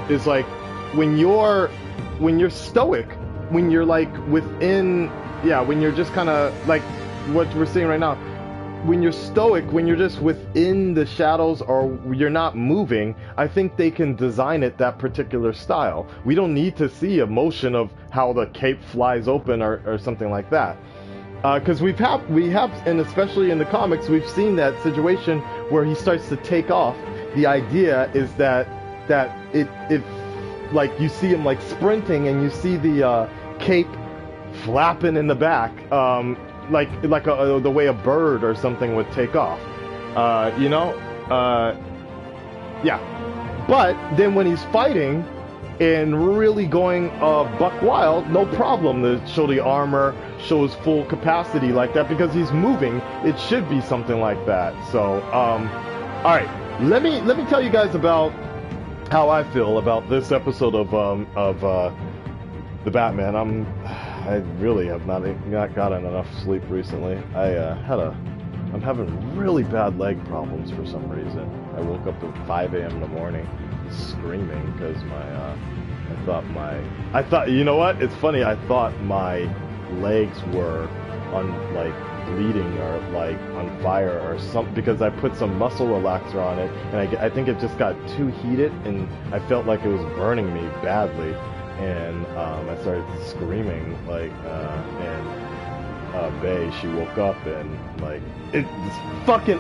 Is like when you're stoic, when you're like within, when you're just kind of like what we're seeing right now. When you're stoic, when you're just within the shadows or you're not moving, I think they can design it that particular style. We don't need to see a motion of how the cape flies open or something like that. Because we have, and especially in the comics, we've seen that situation where he starts to take off. The idea is that it like you see him like sprinting, and you see the cape flapping in the back. Like the way a bird or something would take off, you know? Yeah. But then when he's fighting and really going buck wild, no problem to show the armor, show his full capacity like that, because he's moving. It should be something like that. So, all right. Let me tell you guys about how I feel about this episode of the Batman. I really have not gotten enough sleep recently. I'm having really bad leg problems for some reason. I woke up at 5 a.m. in the morning screaming because I thought, you know what? It's funny, I thought my legs were bleeding or like on fire or something, because I put some muscle relaxer on it, and I think it just got too heated, and I felt like it was burning me badly. And I started screaming, like, and Bae, she woke up, and like, this fucking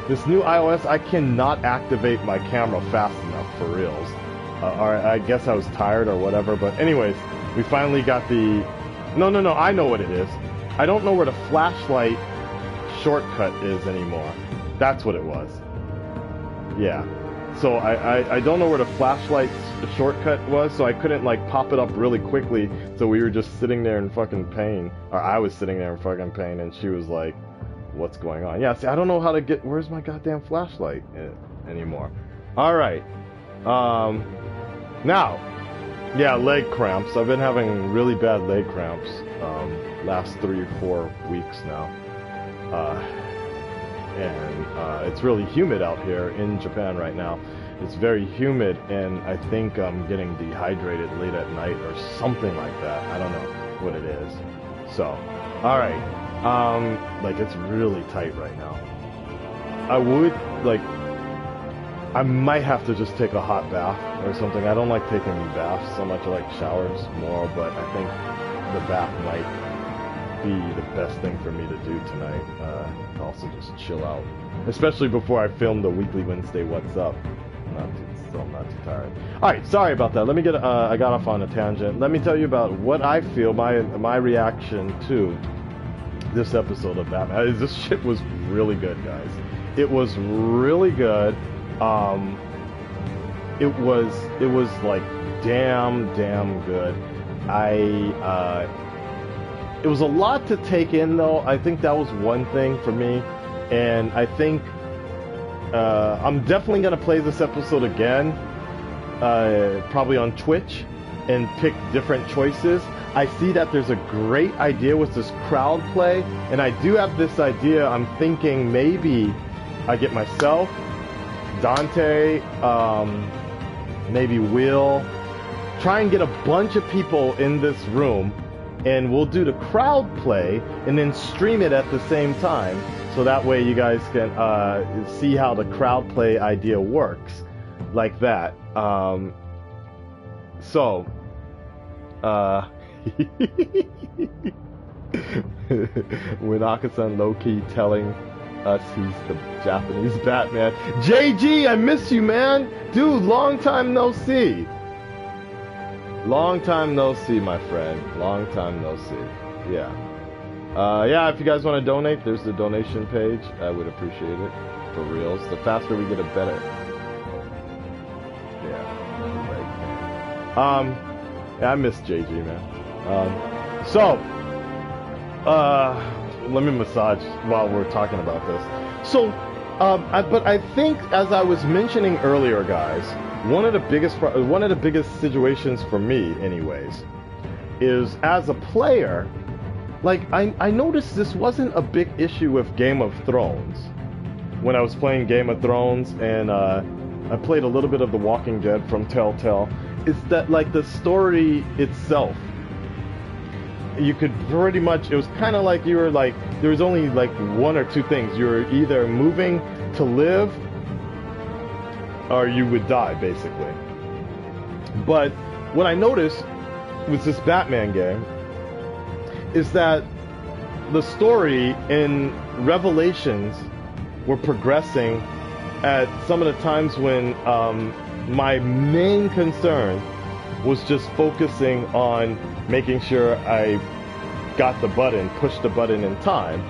this new iOS, I cannot activate my camera fast enough for reals. Or I guess I was tired or whatever, but anyways, we finally got the, no, I know what it is. I don't know where the flashlight shortcut is anymore. That's what it was. Yeah. So I don't know where the flashlight shortcut was, so I couldn't like pop it up really quickly. So we were just sitting there in fucking pain, or I was sitting there in fucking pain, and she was like, "What's going on?" Yeah, see, I don't know how to get. Where's my goddamn flashlight anymore? All right. Now, yeah, leg cramps. I've been having really bad leg cramps last 3 or 4 weeks now. And it's really humid out here in Japan right now. It's very humid, and I think I'm getting dehydrated late at night or something like that. I don't know what it is. So, alright. Like, it's really tight right now. I might have to just take a hot bath or something. I don't like taking baths so much. I like showers more, but I think the bath might be the best thing for me to do tonight. Also just chill out, especially before I film the weekly Wednesday What's Up. I'm not too tired. Alright, sorry about that. Let me get I got off on a tangent. Let me tell you about what I feel, my reaction to this episode of Batman. This shit was really good, guys. It was really good. it was like damn good. It was a lot to take in, though. I think that was one thing for me, and I think I'm definitely gonna play this episode again, probably on Twitch, and pick different choices. I see that there's a great idea with this crowd play, and I do have this idea. I'm thinking maybe I get myself, Dante, maybe Will, try and get a bunch of people in this room, and we'll do the crowd play and then stream it at the same time, so that way you guys can see how the crowd play idea works, like that. When Akasan low-key telling us he's the Japanese Batman. JG, I miss you, man! Dude, long time no see. Long time no see, my friend. Long time no see. Yeah. Yeah, if you guys want to donate, there's the donation page. I would appreciate it. For reals. The faster we get it, better. Yeah. Yeah, I miss JG, man. Let me massage while we're talking about this. So, but I think, as I was mentioning earlier, guys, one of the biggest situations for me, anyways, is as a player, like I noticed this wasn't a big issue with Game of Thrones when I was playing Game of Thrones, and I played a little bit of The Walking Dead from Telltale. It's that, like, the story itself, you could pretty much, it was kind of like you were like, there was only like one or two things. You were either moving to live or you would die, basically. But what I noticed with this Batman game is that the story in Revelations were progressing at some of the times when my main concern was just focusing on making sure I got the button, pushed the button in time.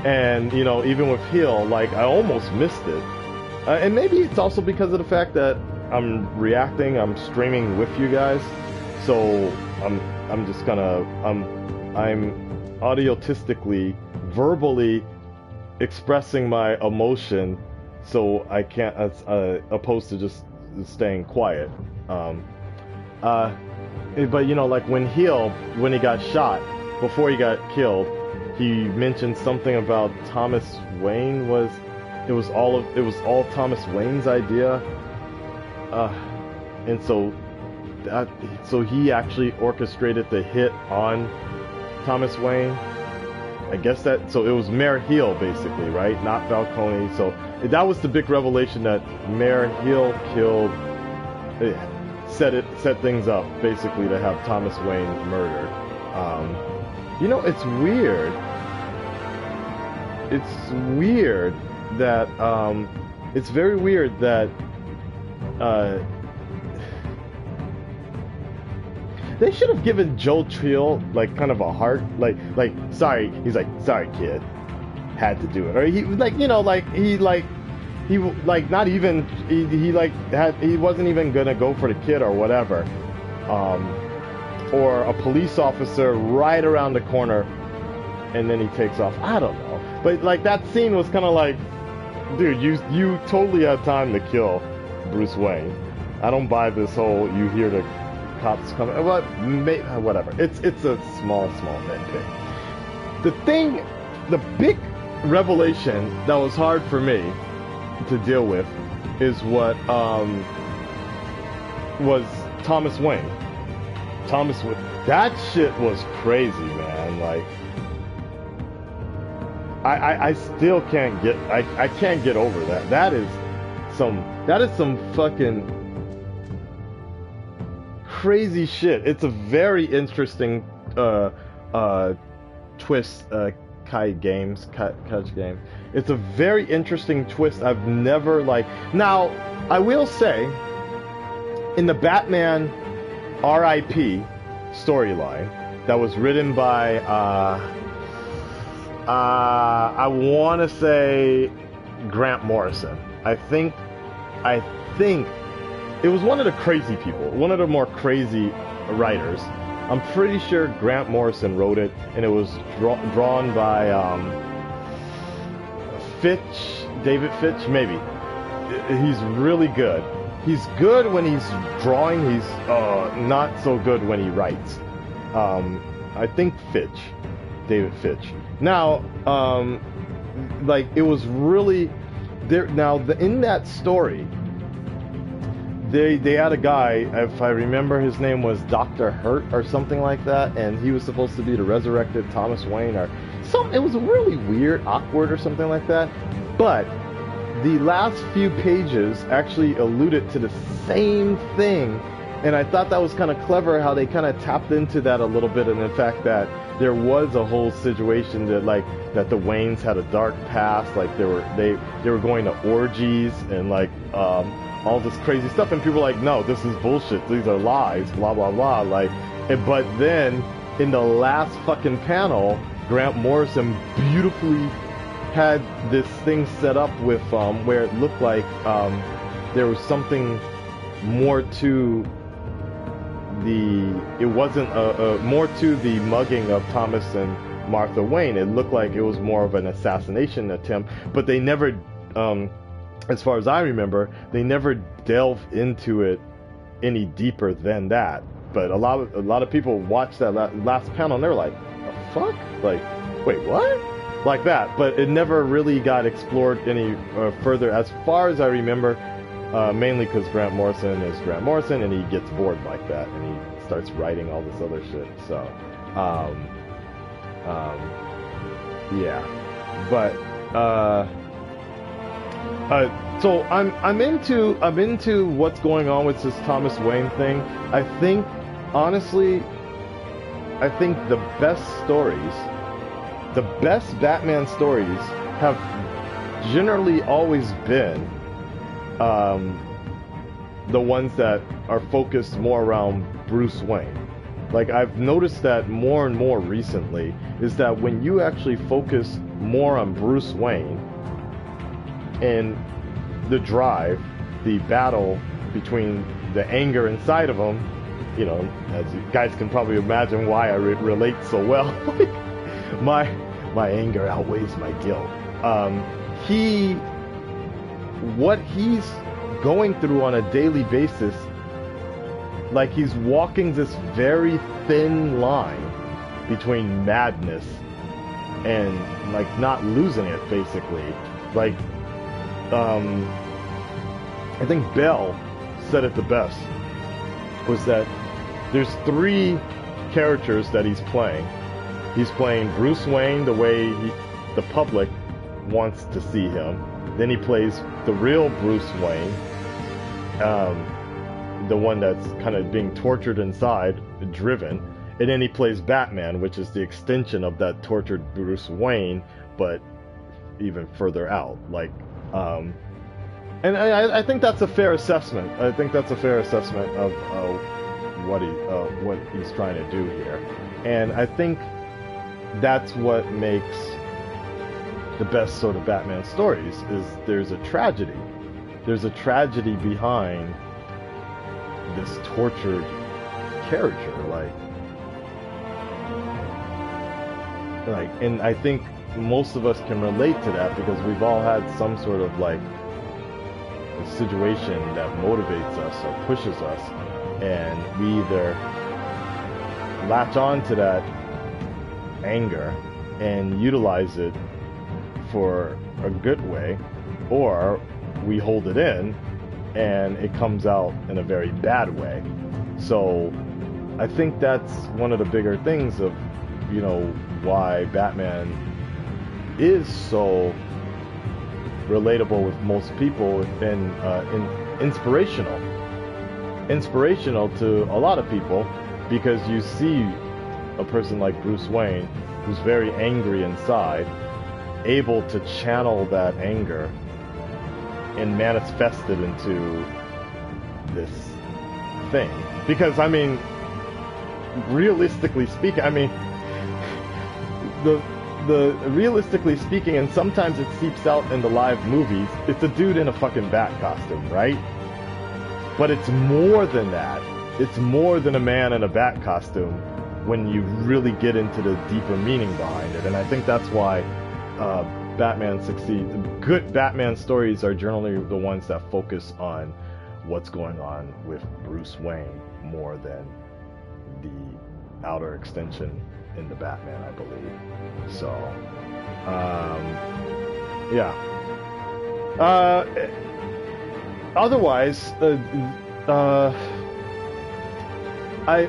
And, you know, even with heal, like, I almost missed it. And maybe it's also because of the fact that I'm reacting, I'm streaming with you guys. So I'm just gonna, I'm audiotistically, verbally expressing my emotion, so I can't, opposed to just staying quiet. But, you know, like when he got shot, before he got killed, he mentioned something about Thomas Wayne it was all Thomas Wayne's idea. And so he actually orchestrated the hit on Thomas Wayne. I guess so it was Mayor Hill, basically, right? Not Falcone. So that was the big revelation, that Mayor Hill killed, set things up, basically, to have Thomas Wayne murdered. You know, it's weird. It's weird that, it's very weird that, they should have given Joe Trill, like, kind of a heart, like, sorry, he's like, sorry, kid, had to do it. Or he, like, you know, like, he not even, he wasn't even gonna go for the kid or whatever. Or a police officer right around the corner, and then he takes off. I don't know. But, like, that scene was kind of like, dude, you totally had time to kill Bruce Wayne. I don't buy this whole, you hear the cops coming, whatever. It's a small nitpick. The big revelation that was hard for me to deal with is what was Thomas Wayne. That shit was crazy, man. Like, I still can't get, I can't get over that. That is some fucking crazy shit. It's a very interesting twist, Kaj game. It's a very interesting twist. I've never, like, now I will say, in the Batman R.I.P. storyline that was written by I want to say Grant Morrison. I think I think it was one of the crazy people, one of the more crazy writers. I'm pretty sure Grant Morrison wrote it, and it was drawn by David Fitch, maybe. He's really good. He's good when he's drawing. He's not so good when he writes. I think David Fitch. Now, like, it was really there. Now, in that story, they had a guy, if I remember, his name was Dr. Hurt or something like that, and he was supposed to be the resurrected Thomas Wayne or something. It was really weird, awkward or something like that. But the last few pages actually alluded to the same thing, and I thought that was kind of clever how they kind of tapped into that a little bit, and the fact that there was a whole situation that that the Waynes had a dark past, like they were going to orgies and like all this crazy stuff, and people were like, no, this is bullshit, these are lies, blah blah blah, like. But then in the last fucking panel, Grant Morrison beautifully had this thing set up with where it looked like there was something more to it wasn't more to the mugging of Thomas and Martha Wayne. It looked like it was more of an assassination attempt, but they never as far as I remember, they never delved into it any deeper than that. But a lot of people watched that last panel and they're like, the fuck? Like, wait, what? Like that. But it never really got explored any further, as far as I remember, mainly because Grant Morrison is Grant Morrison and he gets bored like that and he starts writing all this other shit. So, yeah. But, so I'm into what's going on with this Thomas Wayne thing. I think, honestly, the best stories, the best Batman stories have generally always been the ones that are focused more around Bruce Wayne. Like, I've noticed that more and more recently, is that when you actually focus more on Bruce Wayne and the drive, the battle between the anger inside of him, you know, as you guys can probably imagine why I relate so well. my anger outweighs my guilt. What he's going through on a daily basis, like, he's walking this very thin line between madness and like not losing it, basically. Like, I think Bell said it the best, was that there's three characters that he's playing. He's playing Bruce Wayne the way the public wants to see him. Then he plays the real Bruce Wayne, the one that's kind of being tortured inside, driven. And then he plays Batman, which is the extension of that tortured Bruce Wayne, but even further out. Like, and I think that's a fair assessment. I think that's a fair assessment of what he's trying to do here. And I think that's what makes the best sort of Batman stories, is there's a tragedy. There's a tragedy behind this tortured character, like, and I think most of us can relate to that because we've all had some sort of like a situation that motivates us or pushes us, and we either latch on to that anger and utilize it for a good way, or we hold it in and it comes out in a very bad way. So I think that's one of the bigger things of, you know, why Batman is so relatable with most people and inspirational to a lot of people, because you see a person like Bruce Wayne who's very angry inside, able to channel that anger and manifest it into this thing. Because, I mean, realistically speaking, I mean, realistically speaking, and sometimes it seeps out in the live movies, it's a dude in a fucking bat costume, right? But it's more than that. It's more than a man in a bat costume when you really get into the deeper meaning behind it. And I think that's why Batman succeeds. Good Batman stories are generally the ones that focus on what's going on with Bruce Wayne more than the outer extension in the Batman, I believe. So, yeah. Otherwise,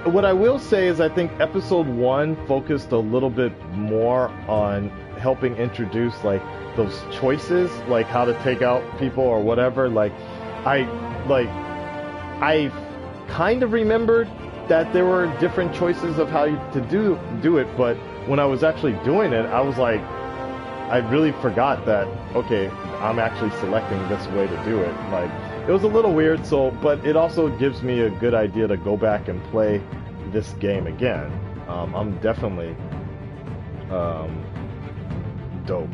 what I will say is I think episode 1 focused a little bit more on helping introduce like those choices, like how to take out people or whatever. I kind of remembered that there were different choices of how to do it, but when I was actually doing it, I was like, I really forgot that, okay, I'm actually selecting this way to do it. Like, it was a little weird, but it also gives me a good idea to go back and play this game again. I'm definitely dope.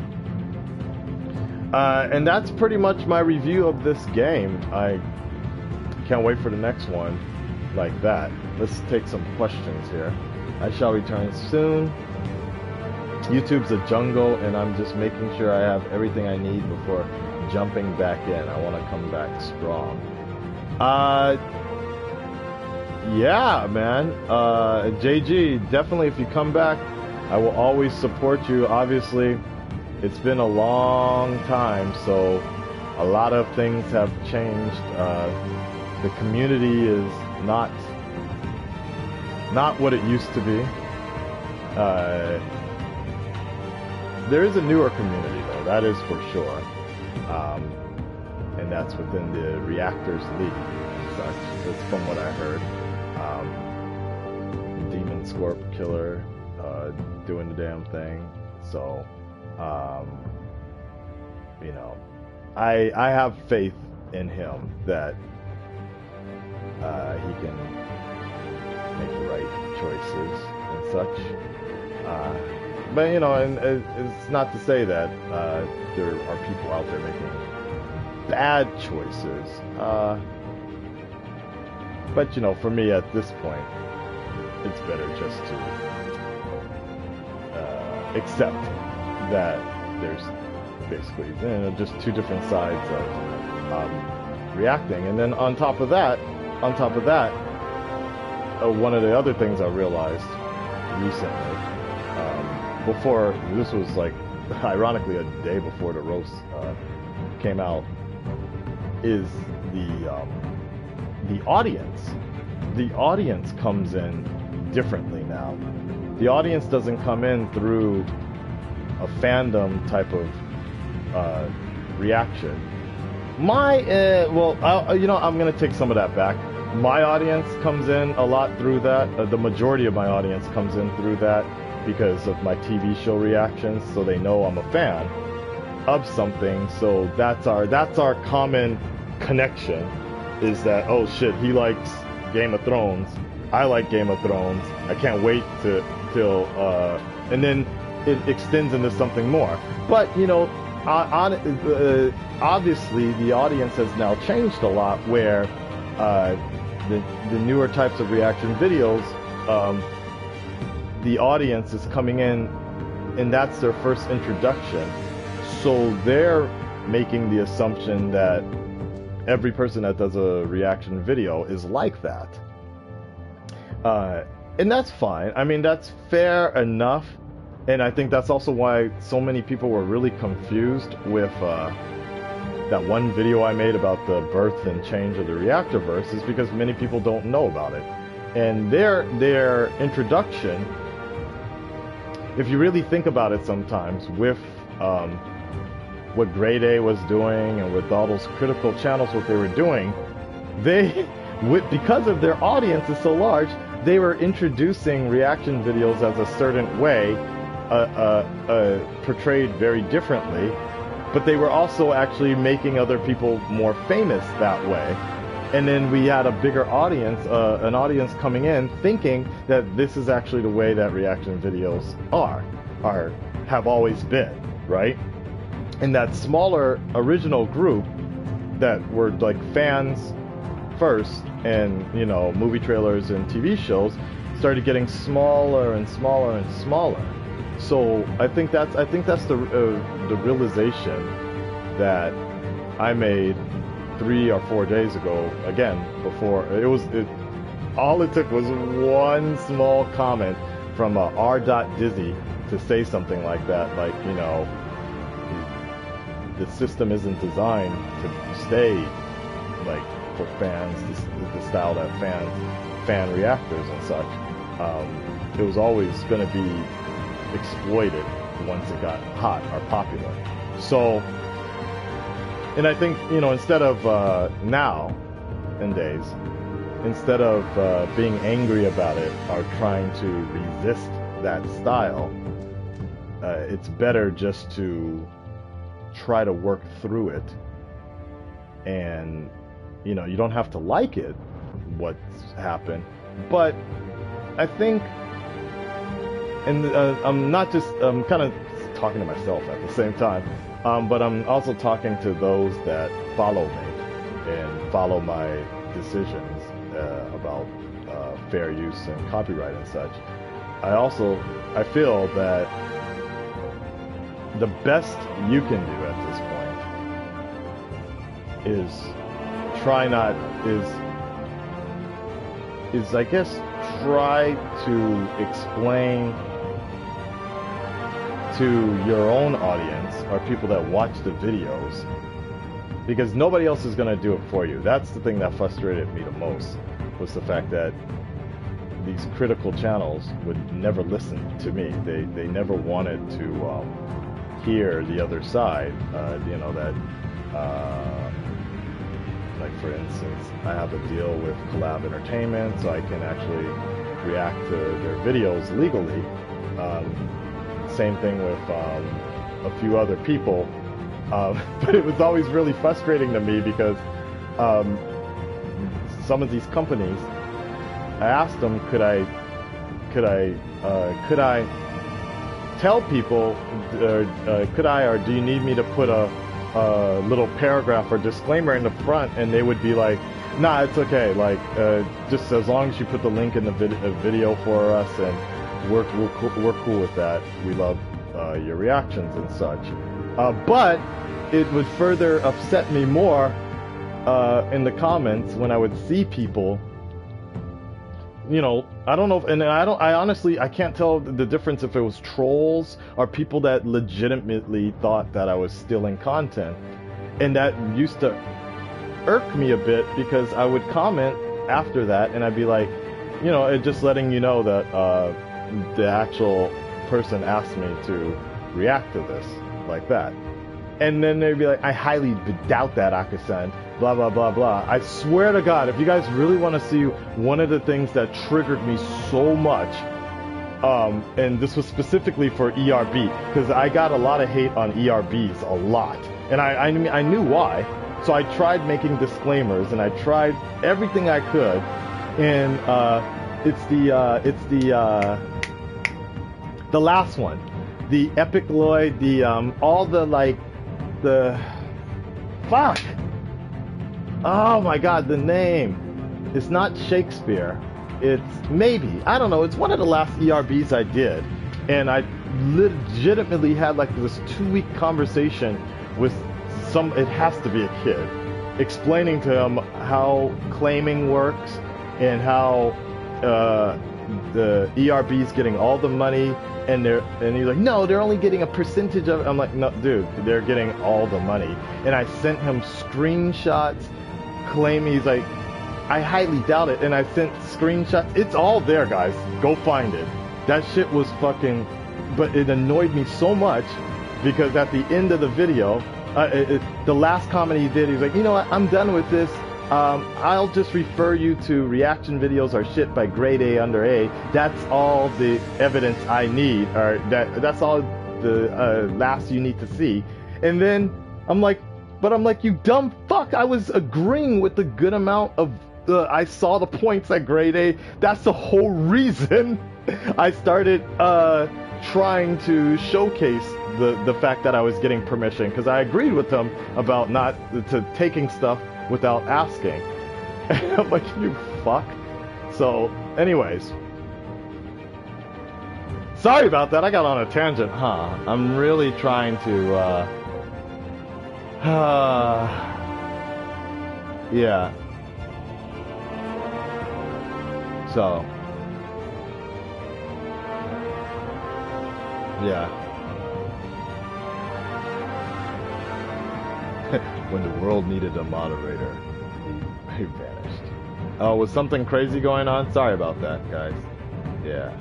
And that's pretty much my review of this game. I can't wait for the next one like that. Let's take some questions here. I shall return soon. YouTube's a jungle, and I'm just making sure I have everything I need before jumping back in. I want to come back strong. Yeah, man. JG, definitely if you come back, I will always support you. Obviously, it's been a long time, so a lot of things have changed. The community is not what it used to be. There is a newer community, though, that is for sure. And that's within the Reactors League and such. That's from what I heard. Demon Scorp Killer doing the damn thing. So, you know, I have faith in him that he can make the right choices and such. But, you know, and it's not to say that there are people out there making bad choices. But, you know, for me at this point, it's better just to accept that there's basically, you know, just two different sides of reacting. And then on top of that, one of the other things I realized recently, before, this was like, ironically, a day before the roast came out, is the audience. The audience comes in differently now. The audience doesn't come in through a fandom type of reaction. You know, I'm gonna take some of that back. My audience comes in a lot through that. The majority of my audience comes in through that because of my TV show reactions, so they know I'm a fan of something. So that's our common connection, is that, oh shit, he likes Game of Thrones, I like Game of Thrones, I can't wait till and then it extends into something more. But, you know, obviously the audience has now changed a lot, where the newer types of reaction videos, the audience is coming in and that's their first introduction, so they're making the assumption that every person that does a reaction video is like that, and that's fine. I mean, that's fair enough, and I think that's also why so many people were really confused with that one video I made about the birth and change of the Reactorverse, is because many people don't know about it. And their introduction, if you really think about it sometimes, with what Grade A was doing and with all those critical channels, what they were doing, because of their audience is so large, they were introducing reaction videos as a certain way, portrayed very differently, but they were also actually making other people more famous that way. And then we had a bigger audience, an audience coming in thinking that this is actually the way that reaction videos are have always been, right? And that smaller original group that were like fans first, and you know, movie trailers and TV shows started getting smaller and smaller and smaller. So I think that's the realization that I made 3 or 4 days ago. Again, before all it took was one small comment from R. Dizzy to say something like that, like, you know, the system isn't designed to stay like for fans, the style that fan reactors and such. It was always going to be exploited once it got hot or popular. So, and I think, you know, instead of nowadays, instead of being angry about it or trying to resist that style, it's better just to try to work through it. And, you know, you don't have to like it, what's happened, but I think, and I'm kind of talking to myself at the same time, but I'm also talking to those that follow me and follow my decisions about fair use and copyright and such. I feel that the best you can do at this point is I guess try to explain to your own audience or people that watch the videos, because nobody else is going to do it for you. That's the thing that frustrated me the most, was the fact that these critical channels would never listen to me. They never wanted to hear the other side. You know, that like, for instance, I have a deal with Collab Entertainment, so I can actually react to their videos legally. Same thing with a few other people. But it was always really frustrating to me because some of these companies, I asked them, could I tell people, or do you need me to put a little paragraph or disclaimer in the front? And they would be like, nah, it's okay, like, just as long as you put the link in the video for us, and we're cool with that. We love your reactions and such. But it would further upset me more in the comments when I would see people, you know, I don't know, I honestly can't tell the difference if it was trolls or people that legitimately thought that I was stealing content. And that used to irk me a bit, because I would comment after that and I'd be like, you know, just letting you know that the actual person asked me to react to this, like that. And then they'd be like, I highly doubt that, Akasan, blah, blah, blah, blah. I swear to God, if you guys really want to see one of the things that triggered me so much, and this was specifically for ERB, because I got a lot of hate on ERBs, a lot. And I knew why. So I tried making disclaimers, and I tried everything I could. And it's the last one. The Epic Lloyd, all the, like, fuck! Oh my God, the name. It's not Shakespeare. It's maybe, I don't know, it's one of the last ERBs I did. And I legitimately had like this 2-week conversation with it has to be a kid, explaining to him how claiming works and how the ERB's getting all the money, and he's like, no, they're only getting a percentage of it. I'm like, no, dude, they're getting all the money. And I sent him screenshots claiming, he's like, I highly doubt it. And I sent screenshots. It's all there, guys. Go find it. That shit was fucking, but it annoyed me so much because at the end of the video, the last comment he did, he's like, you know what, I'm done with this. I'll just refer you to reaction videos or shit by grade A under A. That's all the evidence I need, or that's all the last you need to see. And then I'm like, you dumb fuck, I was agreeing with the good amount of, I saw the points at grade A. That's the whole reason I started trying to showcase the fact that I was getting permission, because I agreed with him about not taking stuff without asking. And I'm like, you fuck. So, anyways. Sorry about that, I got on a tangent, huh? I'm really trying to, yeah. So. Yeah. When the world needed a moderator, he vanished. Oh, was something crazy going on? Sorry about that, guys. Yeah.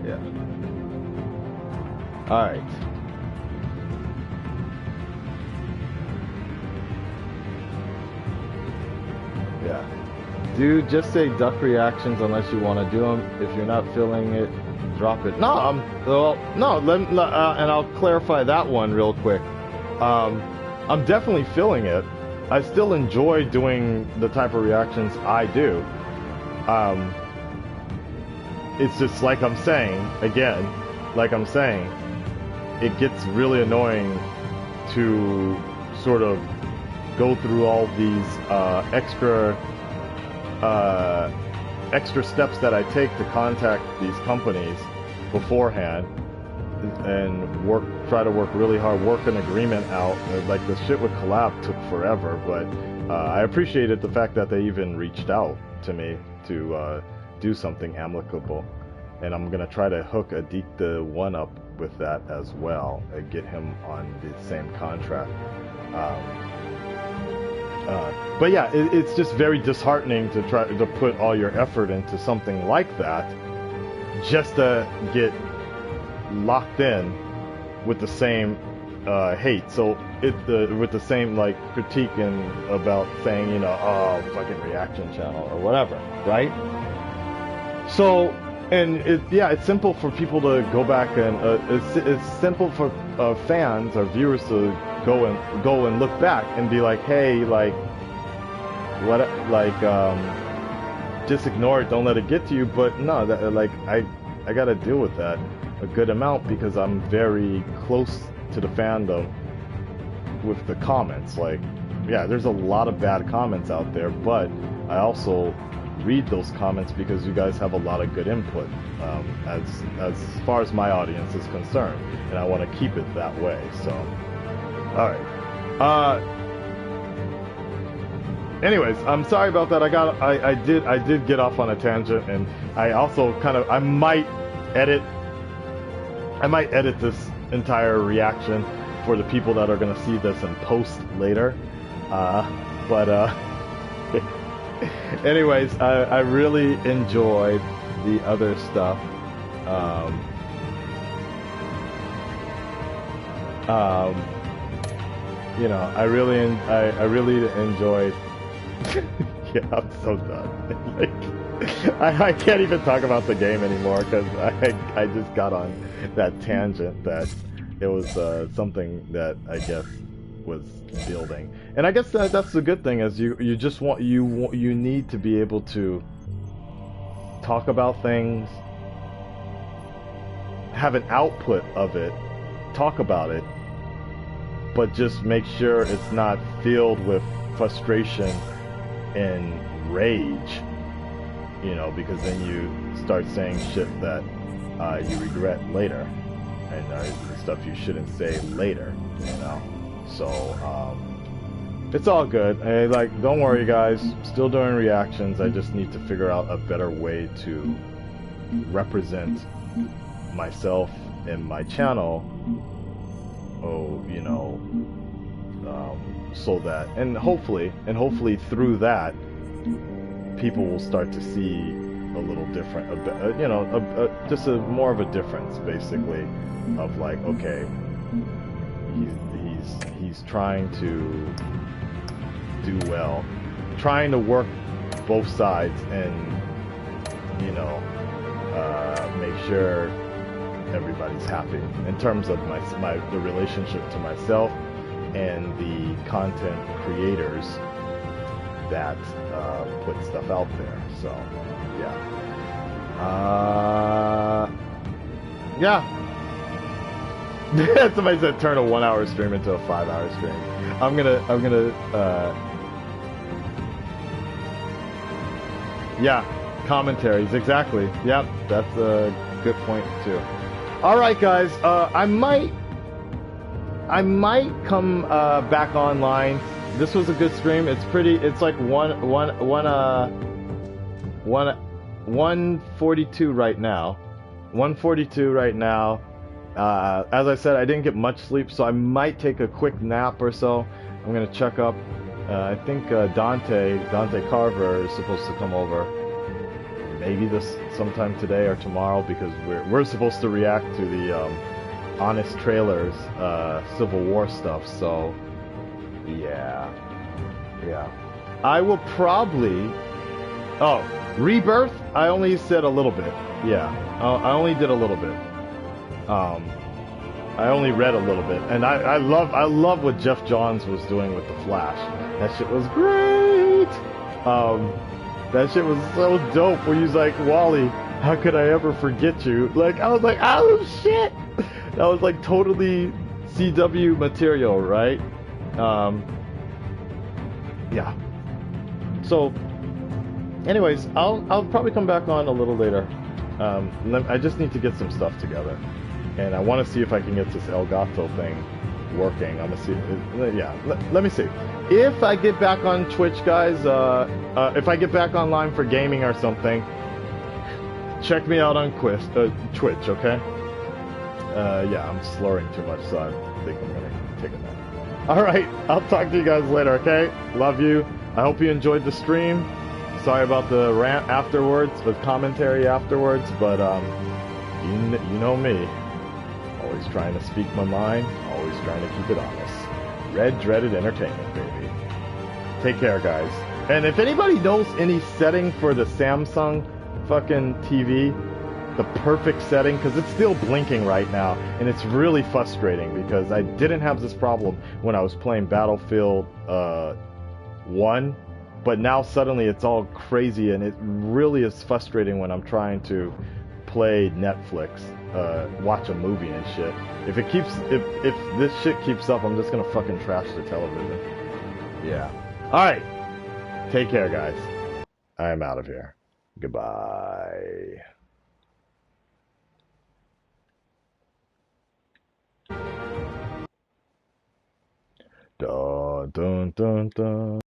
Yeah. Alright. Yeah. Dude, just say duck reactions unless you want to do them. If you're not feeling it, drop it. No, and I'll clarify that one real quick. I'm definitely feeling it. I still enjoy doing the type of reactions I do. It's just like I'm saying, again, it gets really annoying to sort of go through all these extra steps that I take to contact these companies beforehand and try to work really hard, work an agreement out. Like the shit with Collab took forever, but I appreciated the fact that they even reached out to me to do something amicable, and I'm gonna try to hook Adikta 1 up with that as well and get him on the same contract. But yeah, it's just very disheartening to try to put all your effort into something like that just to get locked in with the same hate. So with the same like critique and about saying, you know, oh, fucking reaction channel or whatever, right? So, and it's simple for people to go back and it's simple for fans or viewers to go and look back and be like, hey, like what, like just ignore it, don't let it get to you. But no, that, like I gotta deal with that a good amount because I'm very close to the fandom with the comments. Like, yeah, there's a lot of bad comments out there, but I also read those comments because you guys have a lot of good input as far as my audience is concerned, and I want to keep it that way. So, all right. Anyways, I'm sorry about that. I did get off on a tangent, and I also I might edit this entire reaction for the people that are gonna see this and post later. Anyways, I really enjoyed the other stuff. You know, I really enjoyed. Yeah, I'm so done. Like, I can't even talk about the game anymore because I just got on that tangent that it was something that I guess was building, and I guess that's the good thing is you just want you need to be able to talk about things, have an output of it, talk about it, but just make sure it's not filled with frustration and rage, you know, because then you start saying shit that you regret later, and stuff you shouldn't say later, you know. So it's all good. Like, don't worry, guys. Still doing reactions. I just need to figure out a better way to represent myself and my channel. Oh, you know, so that and hopefully through that, people will start to see a little different, you know, just more of a difference, basically, of like, okay, he's trying to do well, trying to work both sides and, you know, make sure everybody's happy in terms of the relationship to myself and the content creators that put stuff out there. So yeah. Yeah. Somebody said turn a 1 hour stream into a 5 hour stream. I'm gonna, yeah, commentaries, exactly. Yep, that's a good point too. All right, guys, I might come back online. This was a good stream. It's like 142 right now. 142 right now. As I said, I didn't get much sleep, so I might take a quick nap or so. I'm gonna check up. I think Dante Carver is supposed to come over. Maybe sometime today or tomorrow, because we're supposed to react to the Honest Trailers Civil War stuff. So yeah. I will probably. Oh, Rebirth. I only said a little bit. Yeah, I only did a little bit. I only read a little bit, and I love what Jeff Johns was doing with the Flash. That shit was great. That shit was so dope. Where he's like, Wally, how could I ever forget you? Like, I was like, oh shit. That was like totally CW material, right? Yeah. So, anyways, I'll probably come back on a little later. I just need to get some stuff together. And I want to see if I can get this El Gato thing working. I'm gonna see. Yeah, let me see. If I get back on Twitch, guys, if I get back online for gaming or something, check me out on Twitch, okay? Yeah, I'm slurring too much, so I think I'm gonna take a nap. All right, I'll talk to you guys later, okay? Love you. I hope you enjoyed the stream. Sorry about the rant afterwards, the commentary afterwards, but you know me. Always trying to speak my mind, always trying to keep it honest. Red Dreaded Entertainment, baby. Take care, guys. And if anybody knows any setting for the Samsung fucking TV, the perfect setting, because it's still blinking right now, and it's really frustrating because I didn't have this problem when I was playing Battlefield 1, but now suddenly it's all crazy, and it really is frustrating when I'm trying to play Netflix. Watch a movie and shit. If this shit keeps up, I'm just gonna fucking trash the television. Yeah. Alright. Take care, guys. I am out of here. Goodbye. Dun dun dun dun.